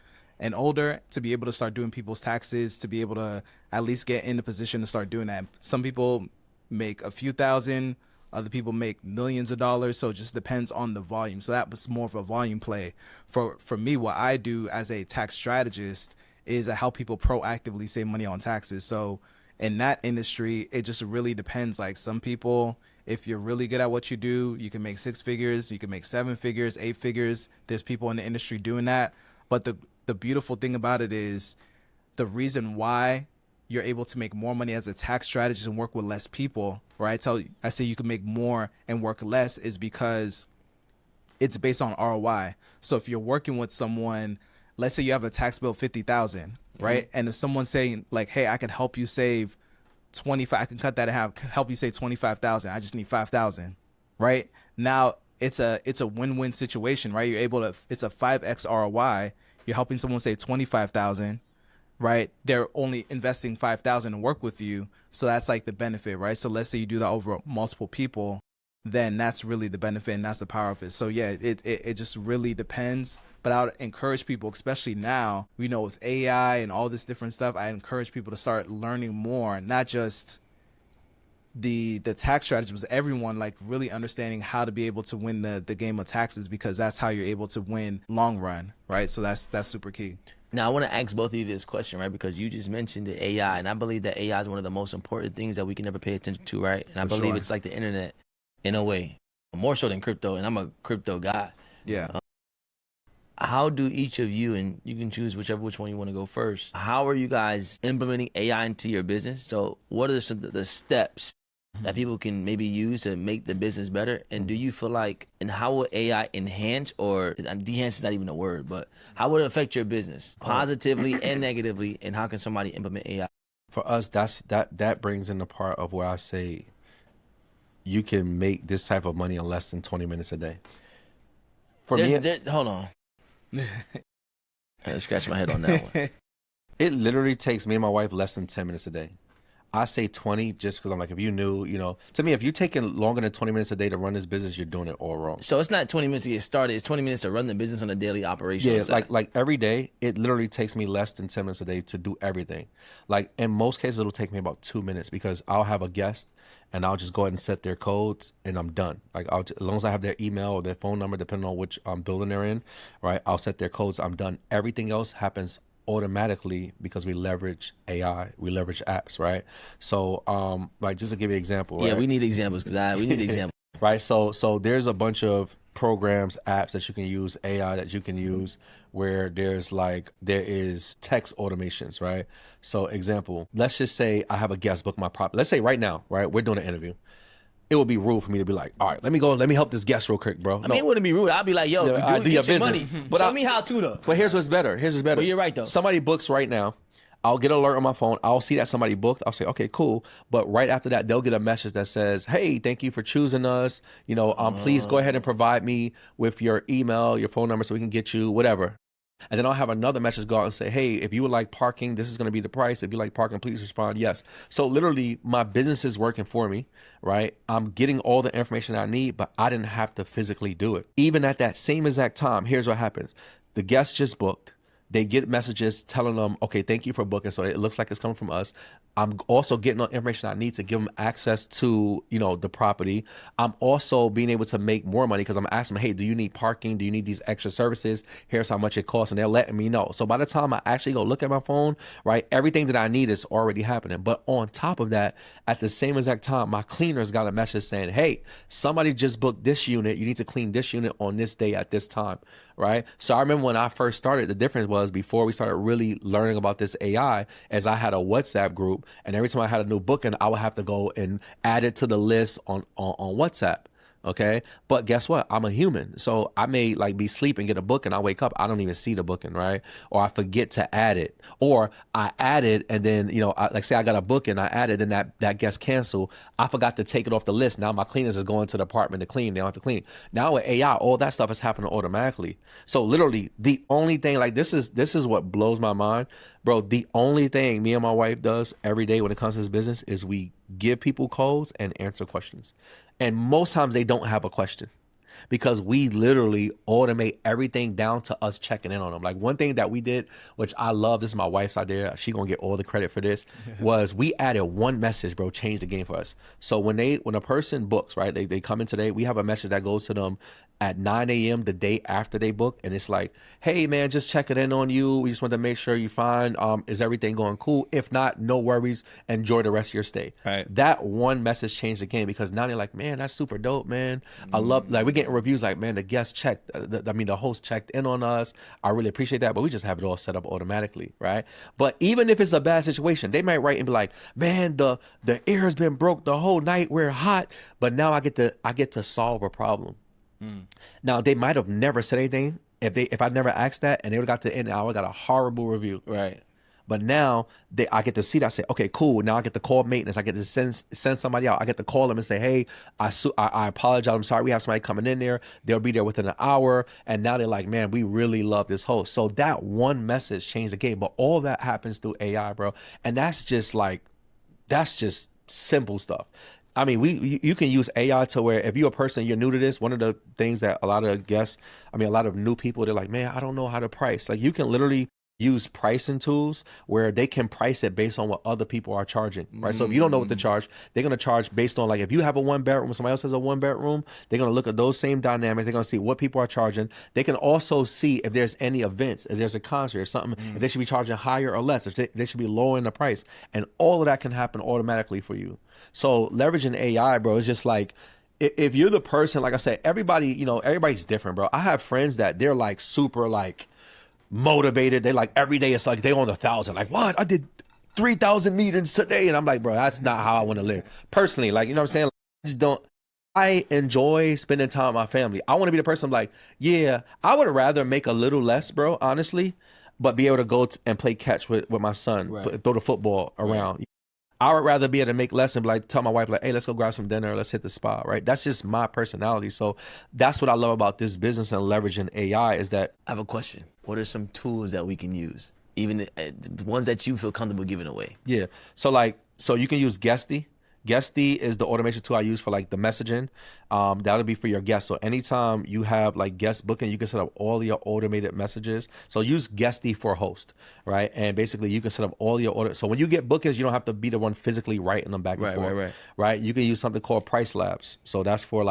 and older to be able to start doing people's taxes, to be able to at least get in the position to start doing that. Some people make a few thousand, other people make millions of dollars, so it just depends on the volume. So that was more of a volume play. For me, what I do as a tax strategist is I help people proactively save money on taxes. So in that industry, it just really depends. Like some people, if you're really good at what you do, you can make 6 figures, you can make 7 figures, 8 figures. There's people in the industry doing that. But the beautiful thing about it is the reason why you're able to make more money as a tax strategist and work with less people, right? I say you can make more and work less is because it's based on ROI. So if you're working with someone, let's say you have a tax bill of 50,000, right? And if someone's saying like, hey, I can help you save 25, I can cut that in half, help you save 25,000. I just need 5,000, right? Now it's a win-win situation, right? You're able to, it's a 5x ROI. You're helping someone save 25,000. Right, they're only investing 5,000 to work with you, so that's like the benefit, right? So let's say you do that over multiple people, then that's really the benefit, and that's the power of it. So yeah, it just really depends. But I would encourage people, especially now, you know, with AI and all this different stuff, I encourage people to start learning more, not just the tax strategy, but everyone like really understanding how to be able to win the game of taxes, because that's how you're able to win long run, right? So that's super key. Now, I want to ask both of you this question, right? Because you just mentioned the AI, and I believe that AI is one of the most important things that we can never pay attention to, right? And I believe it's like the internet in a way, more so than crypto, and I'm a crypto guy. Yeah. How do each of you, and you can choose which one you want to go first, how are you guys implementing AI into your business? So what are the steps that people can maybe use to make the business better? And do you feel like, and how will AI enhance, or enhance is not even a word, but how would it affect your business positively and negatively, and how can somebody implement AI? For us, that brings in the part of where I say you can make this type of money in less than 20 minutes a day. For me, hold on. I had to scratch my head on that one. It literally takes me and my wife less than 10 minutes a day. I say 20 just because I'm like, if you knew, you know, to me, if you're taking longer than 20 minutes a day to run this business, you're doing it all wrong. So it's not 20 minutes to get started. It's 20 minutes to run the business on a daily operation. Yeah, like every day, it literally takes me less than 10 minutes a day to do everything. Like in most cases, it'll take me about 2 minutes because I'll have a guest and I'll just go ahead and set their codes and I'm done. Like as long as I have their email or their phone number, depending on which building they're in, right? I'll set their codes. I'm done. Everything else happens automatically because we leverage AI, we leverage apps, right? So, like just to give you an example, right? Yeah, we need examples because we need examples. Right. So there's a bunch of programs, apps that you can use, AI that you can use, where there is text automations, right? So example, let's just say I have a guest book my property. Let's say right now, right, we're doing an interview. It would be rude for me to be like, all right, let me help this guest real quick, bro. I mean, it wouldn't be rude. I'd be like, yo, do your business. Money. But show me how to though. But here's what's better. But you're right though. Somebody books right now. I'll get an alert on my phone. I'll see that somebody booked. I'll say, okay, cool. But right after that, they'll get a message that says, hey, thank you for choosing us. You know, please go ahead and provide me with your email, your phone number so we can get you whatever. And then I'll have another message go out and say, hey, if you would like parking, this is going to be the price. If you like parking, please respond yes. So literally my business is working for me, right? I'm getting all the information I need, but I didn't have to physically do it. Even at that same exact time, here's what happens. The guest just booked. They get messages telling them, okay, thank you for booking. So it looks like it's coming from us. I'm also getting all the information I need to give them access to, you know, the property. I'm also being able to make more money because I'm asking them, hey, do you need parking? Do you need these extra services? Here's how much it costs. And they're letting me know. So by the time I actually go look at my phone, right, everything that I need is already happening. But on top of that, at the same exact time, my cleaners got a message saying, hey, somebody just booked this unit. You need to clean this unit on this day at this time, right? So I remember when I first started, the difference was before we started really learning about this AI, as I had a WhatsApp group, and every time I had a new booking, I would have to go and add it to the list on WhatsApp, Okay. But guess what? I'm a human. So I may like be sleeping, get a book, and I wake up, I don't even see the booking, right? Or I forget to add it. Or I add it and then, like say I got a booking, I added, and that gets canceled. I forgot to take it off the list. Now my cleaners is going to the apartment to clean. They don't have to clean. Now with AI, all that stuff is happening automatically. So literally the only thing, like this is what blows my mind. Bro, the only thing me and my wife does every day when it comes to this business is we give people codes and answer questions. And most times they don't have a question because we literally automate everything down to us checking in on them. Like one thing that we did, which I love, this is my wife's idea, she gonna get all the credit for this, was we added one message, bro, changed the game for us. So when a person books, right, they come in today, we have a message that goes to them at 9 a.m. the day after they book, and it's like, hey man, just checking in on you. We just want to make sure you're fine. Is everything going cool? If not, no worries. Enjoy the rest of your stay. Right. That one message changed the game because now they're like, man, that's super dope, man. I love, like we're getting reviews like, man, the guest checked, the host checked in on us. I really appreciate that, but we just have it all set up automatically, right? But even if it's a bad situation, they might write and be like, man, the air has been broke the whole night. We're hot, but now I get to solve a problem. Now they might have never said anything if I never asked that, and they would have got to the end, I would have got a horrible review. Right. But now I get to see that. I say, okay, cool. Now I get to call maintenance. I get to send somebody out. I get to call them and say, hey, I apologize. I'm sorry. We have somebody coming in there. They'll be there within an hour. And now they're like, man, we really love this host. So that one message changed the game. But all that happens through AI, bro. And that's just simple stuff. I mean, you can use AI to where if you're a person, you're new to this, one of the things that a lot of new people, they're like, man, I don't know how to price. Like you can literally use pricing tools where they can price it based on what other people are charging, right? So if you don't know what to charge, they're going to charge based on, like, if you have a 1-bedroom, somebody else has a 1-bedroom, they're going to look at those same dynamics. They're going to see what people are charging. They can also see if there's any events, if there's a concert or something, if they should be charging higher or less, if they should be lowering the price. And all of that can happen automatically for you. So leveraging AI, bro, is just like, if you're the person, like I said, everybody's different, bro. I have friends that they're like super like motivated. They like every day it's like they on 1,000. Like, what? I did 3,000 meetings today. And I'm like, bro, that's not how I want to live. Personally, like, you know what I'm saying? Like, I enjoy spending time with my family. I want to be the person like, yeah, I would rather make a little less, bro, honestly, but be able to go and play catch with my son, throw the football around. Right. I would rather be able to make less and be like, tell my wife, like, hey, let's go grab some dinner. Let's hit the spa, right? That's just my personality. So that's what I love about this business and leveraging AI is that. I have a question. What are some tools that we can use? Even ones that you feel comfortable giving away? Yeah. So you can use Guesty. Guesty is the automation tool I use for like the messaging. That'll be for your guests. So anytime you have like guest booking, you can set up all your automated messages. So use Guesty for host, right? And basically you can set up all your order. So when you get bookings, you don't have to be the one physically writing them back and forth, right? You can use something called Price Labs. So that's for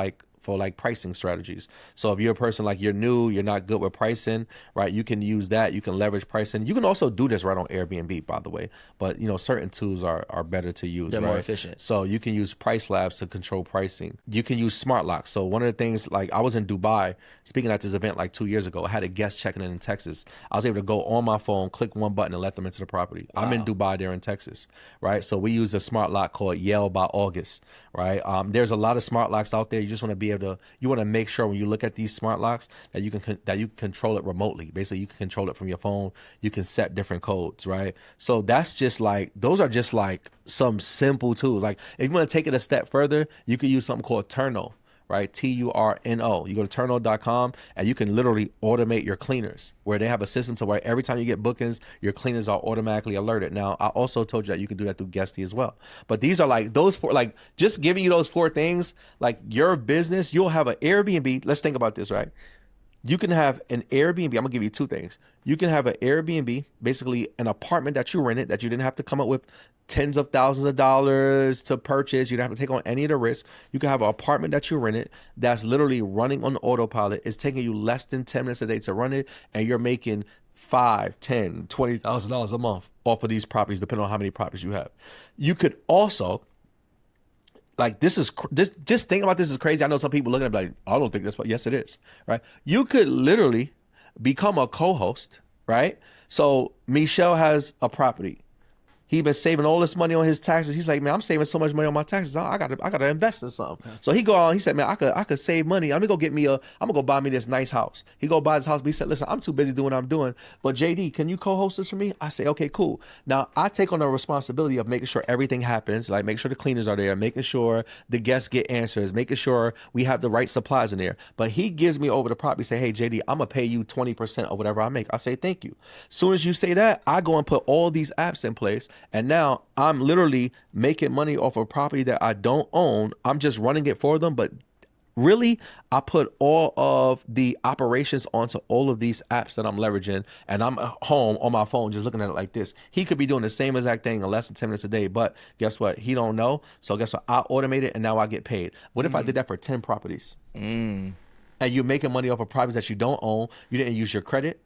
pricing strategies. So if you're a person like you're new, you're not good with pricing, right? You can use that. You can leverage pricing. You can also do this right on Airbnb, by the way. But certain tools are better to use. They're right? more efficient. So you can use Price Labs to control pricing. You can use Smart Locks. So one of the things, like I was in Dubai speaking at this event like 2 years ago. I had a guest checking in Texas. I was able to go on my phone, click one button, and let them into the property. Wow. I'm in Dubai, they're in Texas, right? So we use a smart lock called Yale by August, right? There's a lot of smart locks out there. You just want to be able to, make sure when you look at these smart locks that you can control it remotely. Basically, you can control it from your phone. You can set different codes, right? So that's just like, those are just like some simple tools. Like if you want to take it a step further, you can use something called Turno, right? Turno. You go to turno.com and you can literally automate your cleaners where they have a system to where every time you get bookings, your cleaners are automatically alerted. Now, I also told you that you can do that through Guesty as well. But these are like those four, like just giving you those 4 things, like your business, you'll have an Airbnb. Let's think about this, right? You can have an Airbnb. I'm going to give you 2 things. You can have an Airbnb, basically an apartment that you rented that you didn't have to come up with tens of thousands of dollars to purchase. You don't have to take on any of the risk. You can have an apartment that you rented that's literally running on autopilot. It's taking you less than 10 minutes a day to run it, and you're making $5,000, $10,000, $20,000 a month off of these properties, depending on how many properties you have. You could also, like, just think about this is crazy. I know some people looking at it like, I don't think that's what. Yes, it is, right? You could literally become a co-host, right? So Michel has a property. He been saving all this money on his taxes. He's like, man, I'm saving so much money on my taxes. I gotta invest in something. So he go on. He said, man, I could save money. I'm gonna go buy me this nice house. He go buy his house. But he said, listen, I'm too busy doing what I'm doing. But JD, can you co-host this for me? I say, okay, cool. Now I take on the responsibility of making sure everything happens. Like make sure the cleaners are there, making sure the guests get answers, making sure we have the right supplies in there. But he gives me over the property. Say, hey JD, I'm gonna pay you 20% of whatever I make. I say, thank you. Soon as you say that, I go and put all these apps in place. And now I'm literally making money off of property that I don't own. I'm just running it for them. But really, I put all of the operations onto all of these apps that I'm leveraging. And I'm home on my phone just looking at it like this. He could be doing the same exact thing in less than 10 minutes a day. But guess what? He don't know. So guess what? I automate it and now I get paid. What if I did that for 10 properties? And you're making money off of properties that you don't own. You didn't use your credit,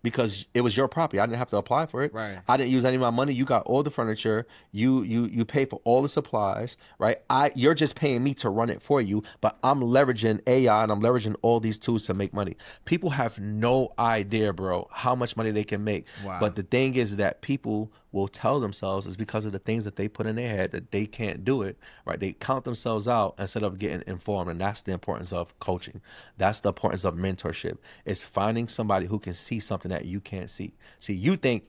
because it was your property. I didn't have to apply for it. Right. I didn't use any of my money. You got all the furniture. You pay for all the supplies, right? You're just paying me to run it for you, but I'm leveraging AI and I'm leveraging all these tools to make money. People have no idea, bro, how much money they can make. Wow. But the thing is that people will tell themselves is because of the things that they put in their head that they can't do it, right? They count themselves out instead of getting informed. And that's the importance of coaching. That's the importance of mentorship. It's finding somebody who can see something that you can't see. See, you think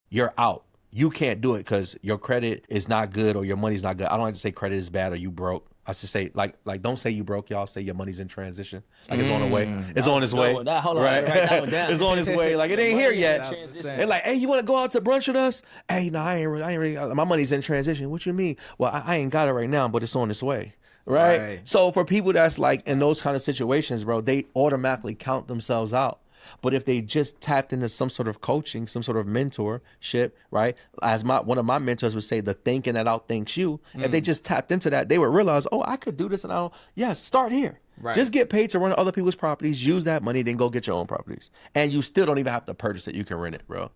you're out. You can't do it because your credit is not good or your money's not good. I don't like to say credit is bad or you broke. I should say, like, don't say you broke, y'all. Say your money's in transition. Like it's on the way. It's on its way. Hold on, right? write that one down. It's on its way. Like it ain't here yet. Transition. They're like, hey, you want to go out to brunch with us? Hey, no, I ain't really. My money's in transition. What you mean? Well, I ain't got it right now, but it's on its way. Right? So for people that's like in those kind of situations, bro, they automatically count themselves out. But if they just tapped into some sort of coaching, some sort of mentorship, right? As one of my mentors would say, the thinking that outthinks you. If they just tapped into that, they would realize, oh, I could do this, and start here. Right. Just get paid to run other people's properties, use that money, then go get your own properties. And you still don't even have to purchase it. You can rent it, bro.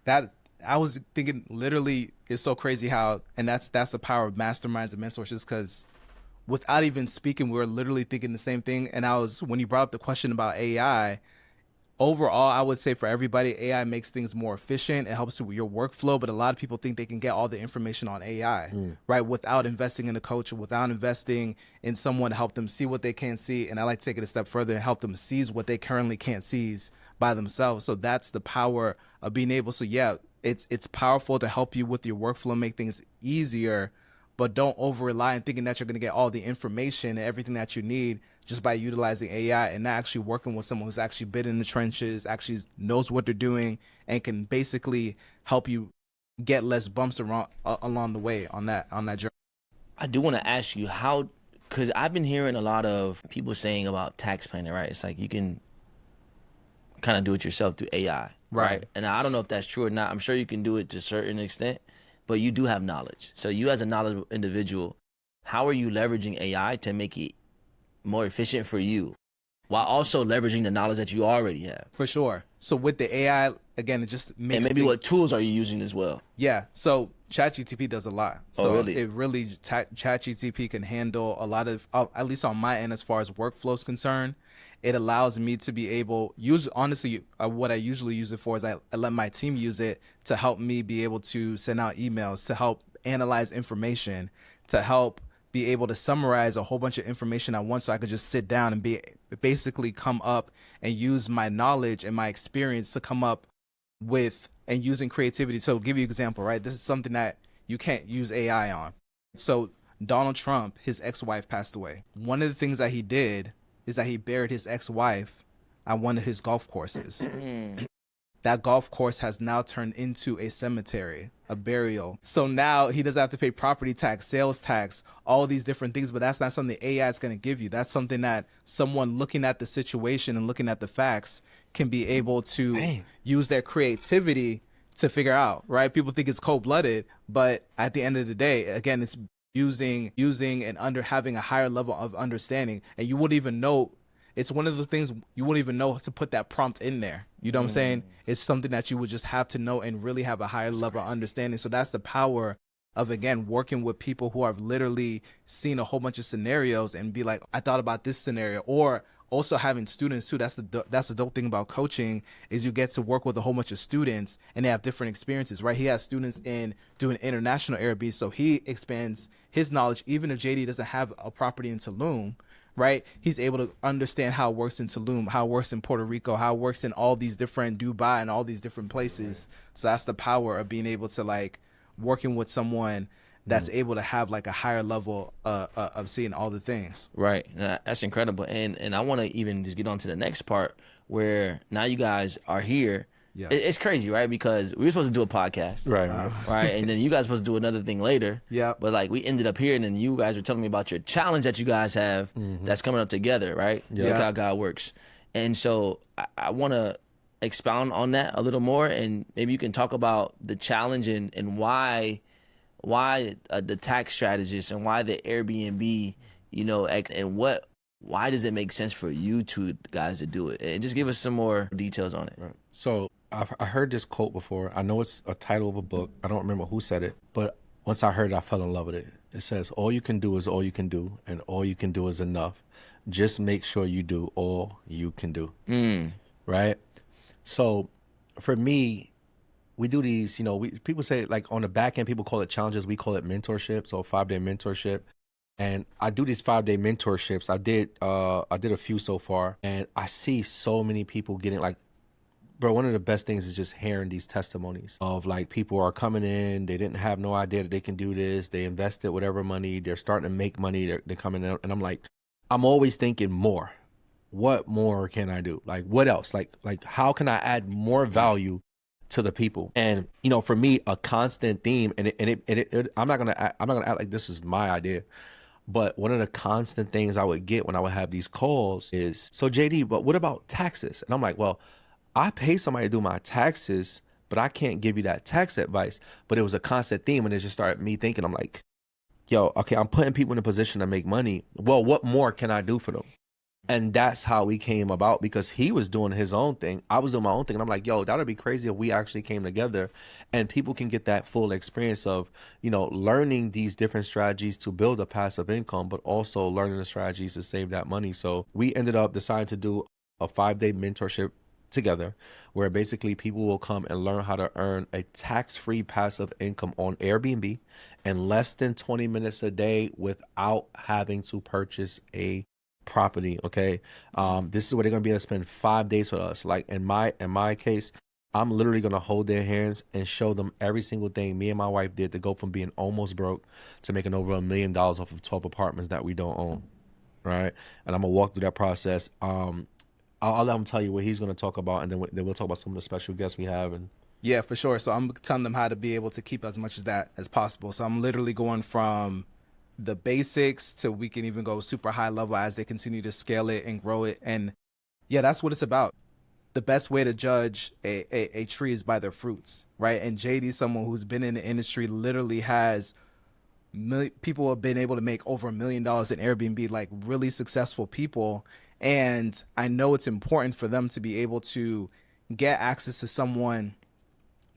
That I was thinking literally it's so crazy how, and that's the power of masterminds and mentorships, because without even speaking, we're literally thinking the same thing. And when you brought up the question about AI, overall, I would say for everybody, AI makes things more efficient. It helps with your workflow, but a lot of people think they can get all the information on AI, right? Without investing in a coach, without investing in someone to help them see what they can't see. And I like to take it a step further and help them seize what they currently can't seize by themselves. So that's the power of being able. So yeah, it's powerful to help you with your workflow, make things easier, but don't over rely on thinking that you're going to get all the information and everything that you need just by utilizing AI and not actually working with someone who's actually been in the trenches, actually knows what they're doing, and can basically help you get less bumps along the way on that journey. I do want to ask you how, because I've been hearing a lot of people saying about tax planning, right? It's like you can kind of do it yourself through AI, right? And I don't know if that's true or not. I'm sure you can do it to a certain extent, but you do have knowledge. So you as a knowledgeable individual, how are you leveraging AI to make it more efficient for you while also leveraging the knowledge that you already have? For sure. So with the AI, again, it just makes and maybe what tools are you using as well? Yeah. So ChatGPT does a lot. So really? It really, ChatGPT can handle a lot of, at least on my end, as far as workflow is concerned. It allows me to be able, honestly, what I usually use it for is I let my team use it to help me be able to send out emails, to help analyze information, to help be able to summarize a whole bunch of information at once, so I could just sit down and basically come up and use my knowledge and my experience to come up with, and using creativity. So I'll give you an example, right? This is something that you can't use AI on. So Donald Trump, his ex-wife passed away. One of the things that he did is that he buried his ex-wife at one of his golf courses. That golf course has now turned into a cemetery, a burial. So now he doesn't have to pay property tax, sales tax, all these different things, but that's not something the AI is going to give you. That's something that someone looking at the situation and looking at the facts can be able to use their creativity to figure out, right? People think it's cold-blooded, but at the end of the day, again, it's using and having a higher level of understanding, and you wouldn't even know. It's one of the things you wouldn't even know to put that prompt in there. You know what I'm saying? It's something that you would just have to know and really have a higher level of understanding. So that's the power of, again, working with people who have literally seen a whole bunch of scenarios and be like, I thought about this scenario, or also having students too. That's the dope thing about coaching is you get to work with a whole bunch of students and they have different experiences, right? He has students in doing international Airbnb, so he expands his knowledge. Even if JD doesn't have a property in Tulum, right? He's able to understand how it works in Tulum, how it works in Puerto Rico, how it works in all these different Dubai and all these different places. So that's the power of being able to like working with someone that's able to have like a higher level of seeing all the things. Right. That's incredible. And I want to even just get on to the next part where now you guys are here. Yeah. It's crazy, right? Because we were supposed to do a podcast. Right. Right. And then you guys were supposed to do another thing later. Yeah. But like we ended up here and then you guys were telling me about your challenge that you guys have that's coming up together, right? Yeah. Look how God works. And so I want to expound on that a little more and maybe you can talk about the challenge and why the tax strategist and why the Airbnb, you know, and why does it make sense for you two guys to do it? And just give us some more details on it. Right. So I heard this quote before. I know it's a title of a book. I don't remember who said it, but once I heard it, I fell in love with it. It says, all you can do is all you can do, and all you can do is enough. Just make sure you do all you can do. Right? So for me, we do these, you know, people say like on the back end, people call it challenges. We call it mentorship. So 5-day mentorship. And I do these 5-day mentorships. I did a few so far, and I see so many people getting like, bro, one of the best things is just hearing these testimonies of like people are coming in, they didn't have no idea that they can do this. They invested whatever money, they're starting to make money, they're coming in. And I'm like, I'm always thinking more. What more can I do? Like what else? Like how can I add more value to the people? And you know, for me, a constant theme, and I'm not gonna act like this is my idea, but one of the constant things I would get when I would have these calls is, so JD, but what about taxes? And I'm like, well, I pay somebody to do my taxes, but I can't give you that tax advice. But it was a constant theme, and it just started me thinking, I'm like, yo, okay, I'm putting people in a position to make money. Well, what more can I do for them? And that's how we came about, because he was doing his own thing. I was doing my own thing. And I'm like, yo, that would be crazy if we actually came together and people can get that full experience of, you know, learning these different strategies to build a passive income, but also learning the strategies to save that money. So we ended up deciding to do a 5-day mentorship together, where basically people will come and learn how to earn a tax-free passive income on Airbnb in less than 20 minutes a day without having to purchase a property. Okay. This is where they're going to be able to spend 5 days with us. Like in my case, I'm literally going to hold their hands and show them every single thing me and my wife did to go from being almost broke to making over $1 million off of 12 apartments that we don't own. Right. And I'm going to walk through that process. I'll let him tell you what he's going to talk about, and then we'll talk about some of the special guests we have. And yeah, for sure. So I'm telling them how to be able to keep as much of that as possible. So I'm literally going from the basics to we can even go super high level as they continue to scale it and grow it. And yeah, that's what it's about. The best way to judge a tree is by their fruits, right? And JD, someone who's been in the industry, literally has people have been able to make over $1 million in Airbnb, like really successful people. And I know it's important for them to be able to get access to someone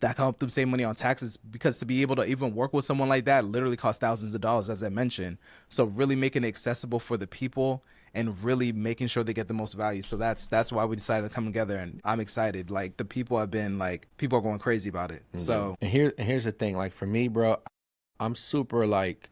that can help them save money on taxes, because to be able to even work with someone like that literally costs thousands of dollars, as I mentioned. So really making it accessible for the people and really making sure they get the most value. So that's why we decided to come together, and I'm excited. Like the people have been like, people are going crazy about it. Mm-hmm. So and here's the thing, like for me, bro, I'm super like,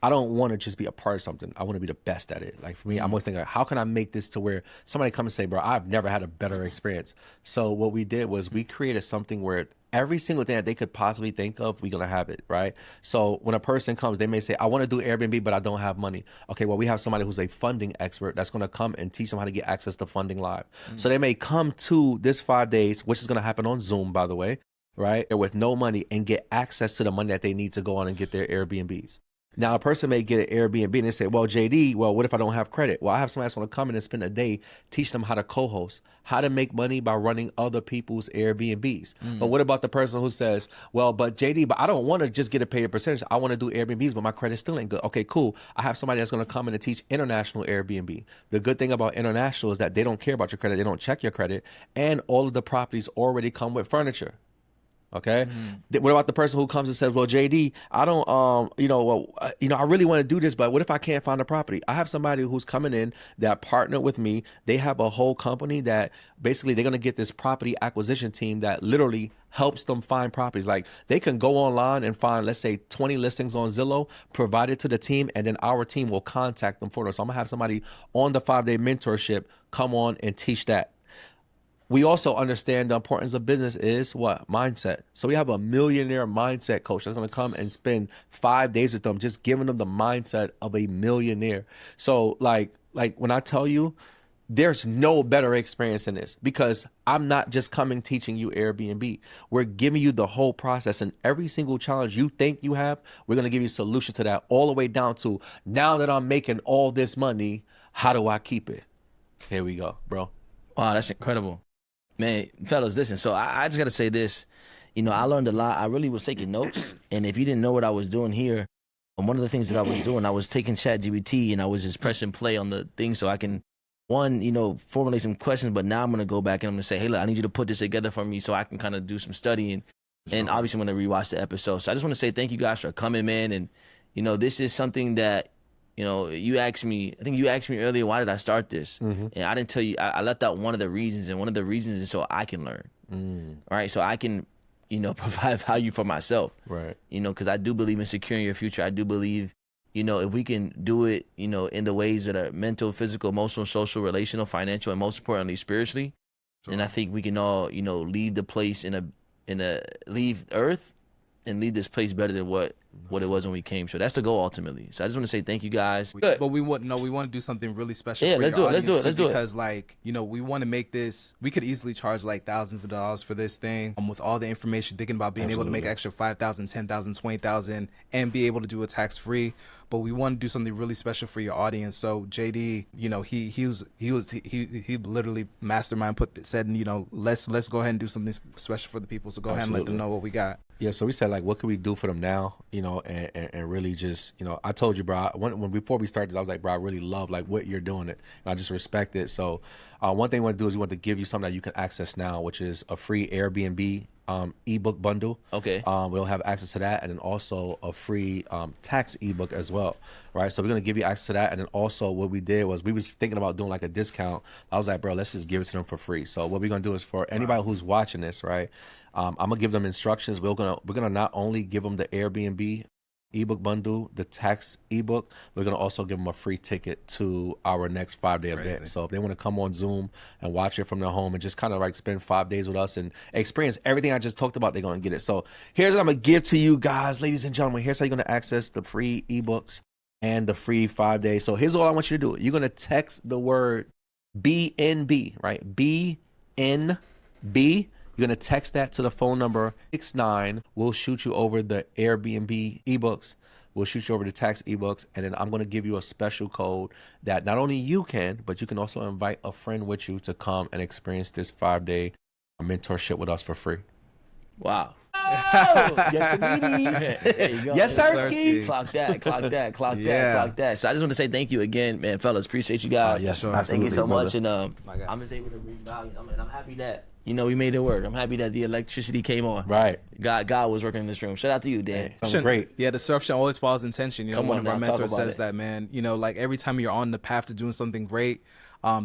I don't want to just be a part of something. I want to be the best at it. Like for me, I'm always thinking, how can I make this to where somebody come and say, bro, I've never had a better experience. So what we did was we created something where every single thing that they could possibly think of, we're going to have it, right? So when a person comes, they may say, I want to do Airbnb, but I don't have money. Okay, well, we have somebody who's a funding expert that's going to come and teach them how to get access to funding live. So they may come to this 5 days, which is going to happen on Zoom, by the way, right? Or with no money, and get access to the money that they need to go on and get their Airbnbs. Now, a person may get an Airbnb and they say, well, JD, well, what if I don't have credit? Well, I have somebody that's going to come in and spend a day teaching them how to co-host, how to make money by running other people's Airbnbs. But what about the person who says, well, but JD, but I don't want to just get a paid percentage. I want to do Airbnbs, but my credit still ain't good. Okay, cool. I have somebody that's going to come in and teach international Airbnb. The good thing about international is that they don't care about your credit. They don't check your credit. And all of the properties already come with furniture. Okay. What about the person who comes and says, well, JD, I don't, I really want to do this, but what if I can't find a property? I have somebody who's coming in that partnered with me. They have a whole company that basically they're going to get this property acquisition team that literally helps them find properties. Like they can go online and find, let's say 20 listings on Zillow, provide it to the team, and then our team will contact them for them. So I'm gonna have somebody on the 5-day mentorship come on and teach that. We also understand the importance of business is what? Mindset. So we have a millionaire mindset coach that's going to come and spend 5 days with them, just giving them the mindset of a millionaire. So like when I tell you, there's no better experience than this, because I'm not just coming teaching you Airbnb. We're giving you the whole process, and every single challenge you think you have, we're going to give you a solution to that, all the way down to, now that I'm making all this money, how do I keep it? Here we go, bro. Wow, that's incredible. Man, fellas, listen, so I just got to say this. I learned a lot. I really was taking notes. And if you didn't know what I was doing here, one of the things that I was doing, I was taking ChatGPT and I was just pressing play on the thing so I can, formulate some questions. But now I'm going to go back and I'm going to say, hey, look, I need you to put this together for me so I can kind of do some studying. And obviously I'm going to rewatch the episode. So I just want to say thank you guys for coming, man. And, this is something that, you asked me, I think you asked me earlier, why did I start this? And I didn't tell you, I left out one of the reasons, and one of the reasons is so I can learn. All right. So I can, provide value for myself. Right. Because I do believe in securing your future. I do believe, if we can do it, in the ways that are mental, physical, emotional, social, relational, financial, and most importantly, spiritually, then I think we can all, leave the place leave Earth and leave this place better than what it was when we came. So that's the goal ultimately. So I just want to say thank you guys. But we want to do something really special. Yeah, for let's your do it. audience Let's do it. Because we want to make this. We could easily charge like thousands of dollars for this thing. With all the information, thinking about being able to make extra 5,000, 10,000, 20,000, and be able to do it tax free. But we want to do something really special for your audience. So JD, he literally mastermind said, let's go ahead and do something special for the people. So go ahead and let them know what we got. Yeah, so we said, like, what can we do for them now, and really just, I told you, bro, when before we started, I was like, bro, I really love, like, what you're doing it, and I just respect it. So one thing we want to do is we want to give you something that you can access now, which is a free Airbnb ebook bundle. Okay. We'll have access to that, and then also a free tax ebook as well, right? So we're going to give you access to that, and then also what we did was we was thinking about doing like a discount. I was like, bro, let's just give it to them for free. So what we're going to do is, for anybody who's watching this, right, I'm going to give them instructions. We're gonna not only give them the Airbnb ebook bundle, the tax ebook, we're going to also give them a free ticket to our next 5-day event. So if they want to come on Zoom and watch it from their home and just kind of like spend 5 days with us and experience everything I just talked about, they're going to get it. So here's what I'm going to give to you guys, ladies and gentlemen. Here's how you're going to access the free ebooks and the free 5 days. So here's all I want you to do. You're going to text the word BNB, right? BNB. You're going to text that to the phone number 69. We'll shoot you over the Airbnb ebooks. We'll shoot you over the tax ebooks. And then I'm going to give you a special code that not only you can, but you can also invite a friend with you to come and experience this 5-day mentorship with us for free. Wow. Oh, yes, indeed. There you go. Yes, sir, Ski. Clock that. So I just want to say thank you again, man, fellas. Appreciate you guys. Yes, thank you so much. And God. I'm just able to bring value. And I'm happy that, we made it work. I'm happy that the electricity came on. Right. God was working in this room. Shout out to you, Dan. Great. Yeah, the disruption always falls in tension. One of our mentors says it. that, man. Like every time you're on the path to doing something great,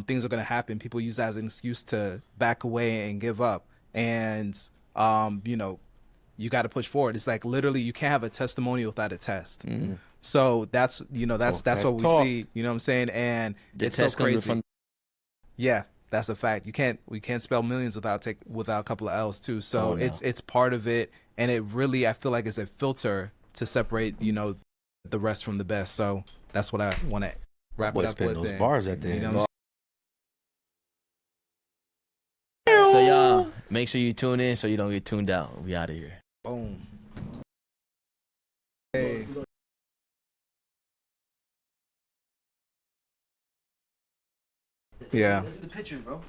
things are going to happen. People use that as an excuse to back away and give up. And, you got to push forward. It's like literally you can't have a testimony without a test. Mm-hmm. So that's what we see, you know what I'm saying? And it's so crazy. Yeah, that's a fact. We can't spell millions without a couple of L's too. So it's part of it. And it really, I feel like it's a filter to separate, the rest from the best. So that's what I want to wrap it up with. Those bars at the end. So y'all, make sure you tune in so you don't get tuned out. We out of here. Boom. Hey. Yeah. Look at the pictures, bro.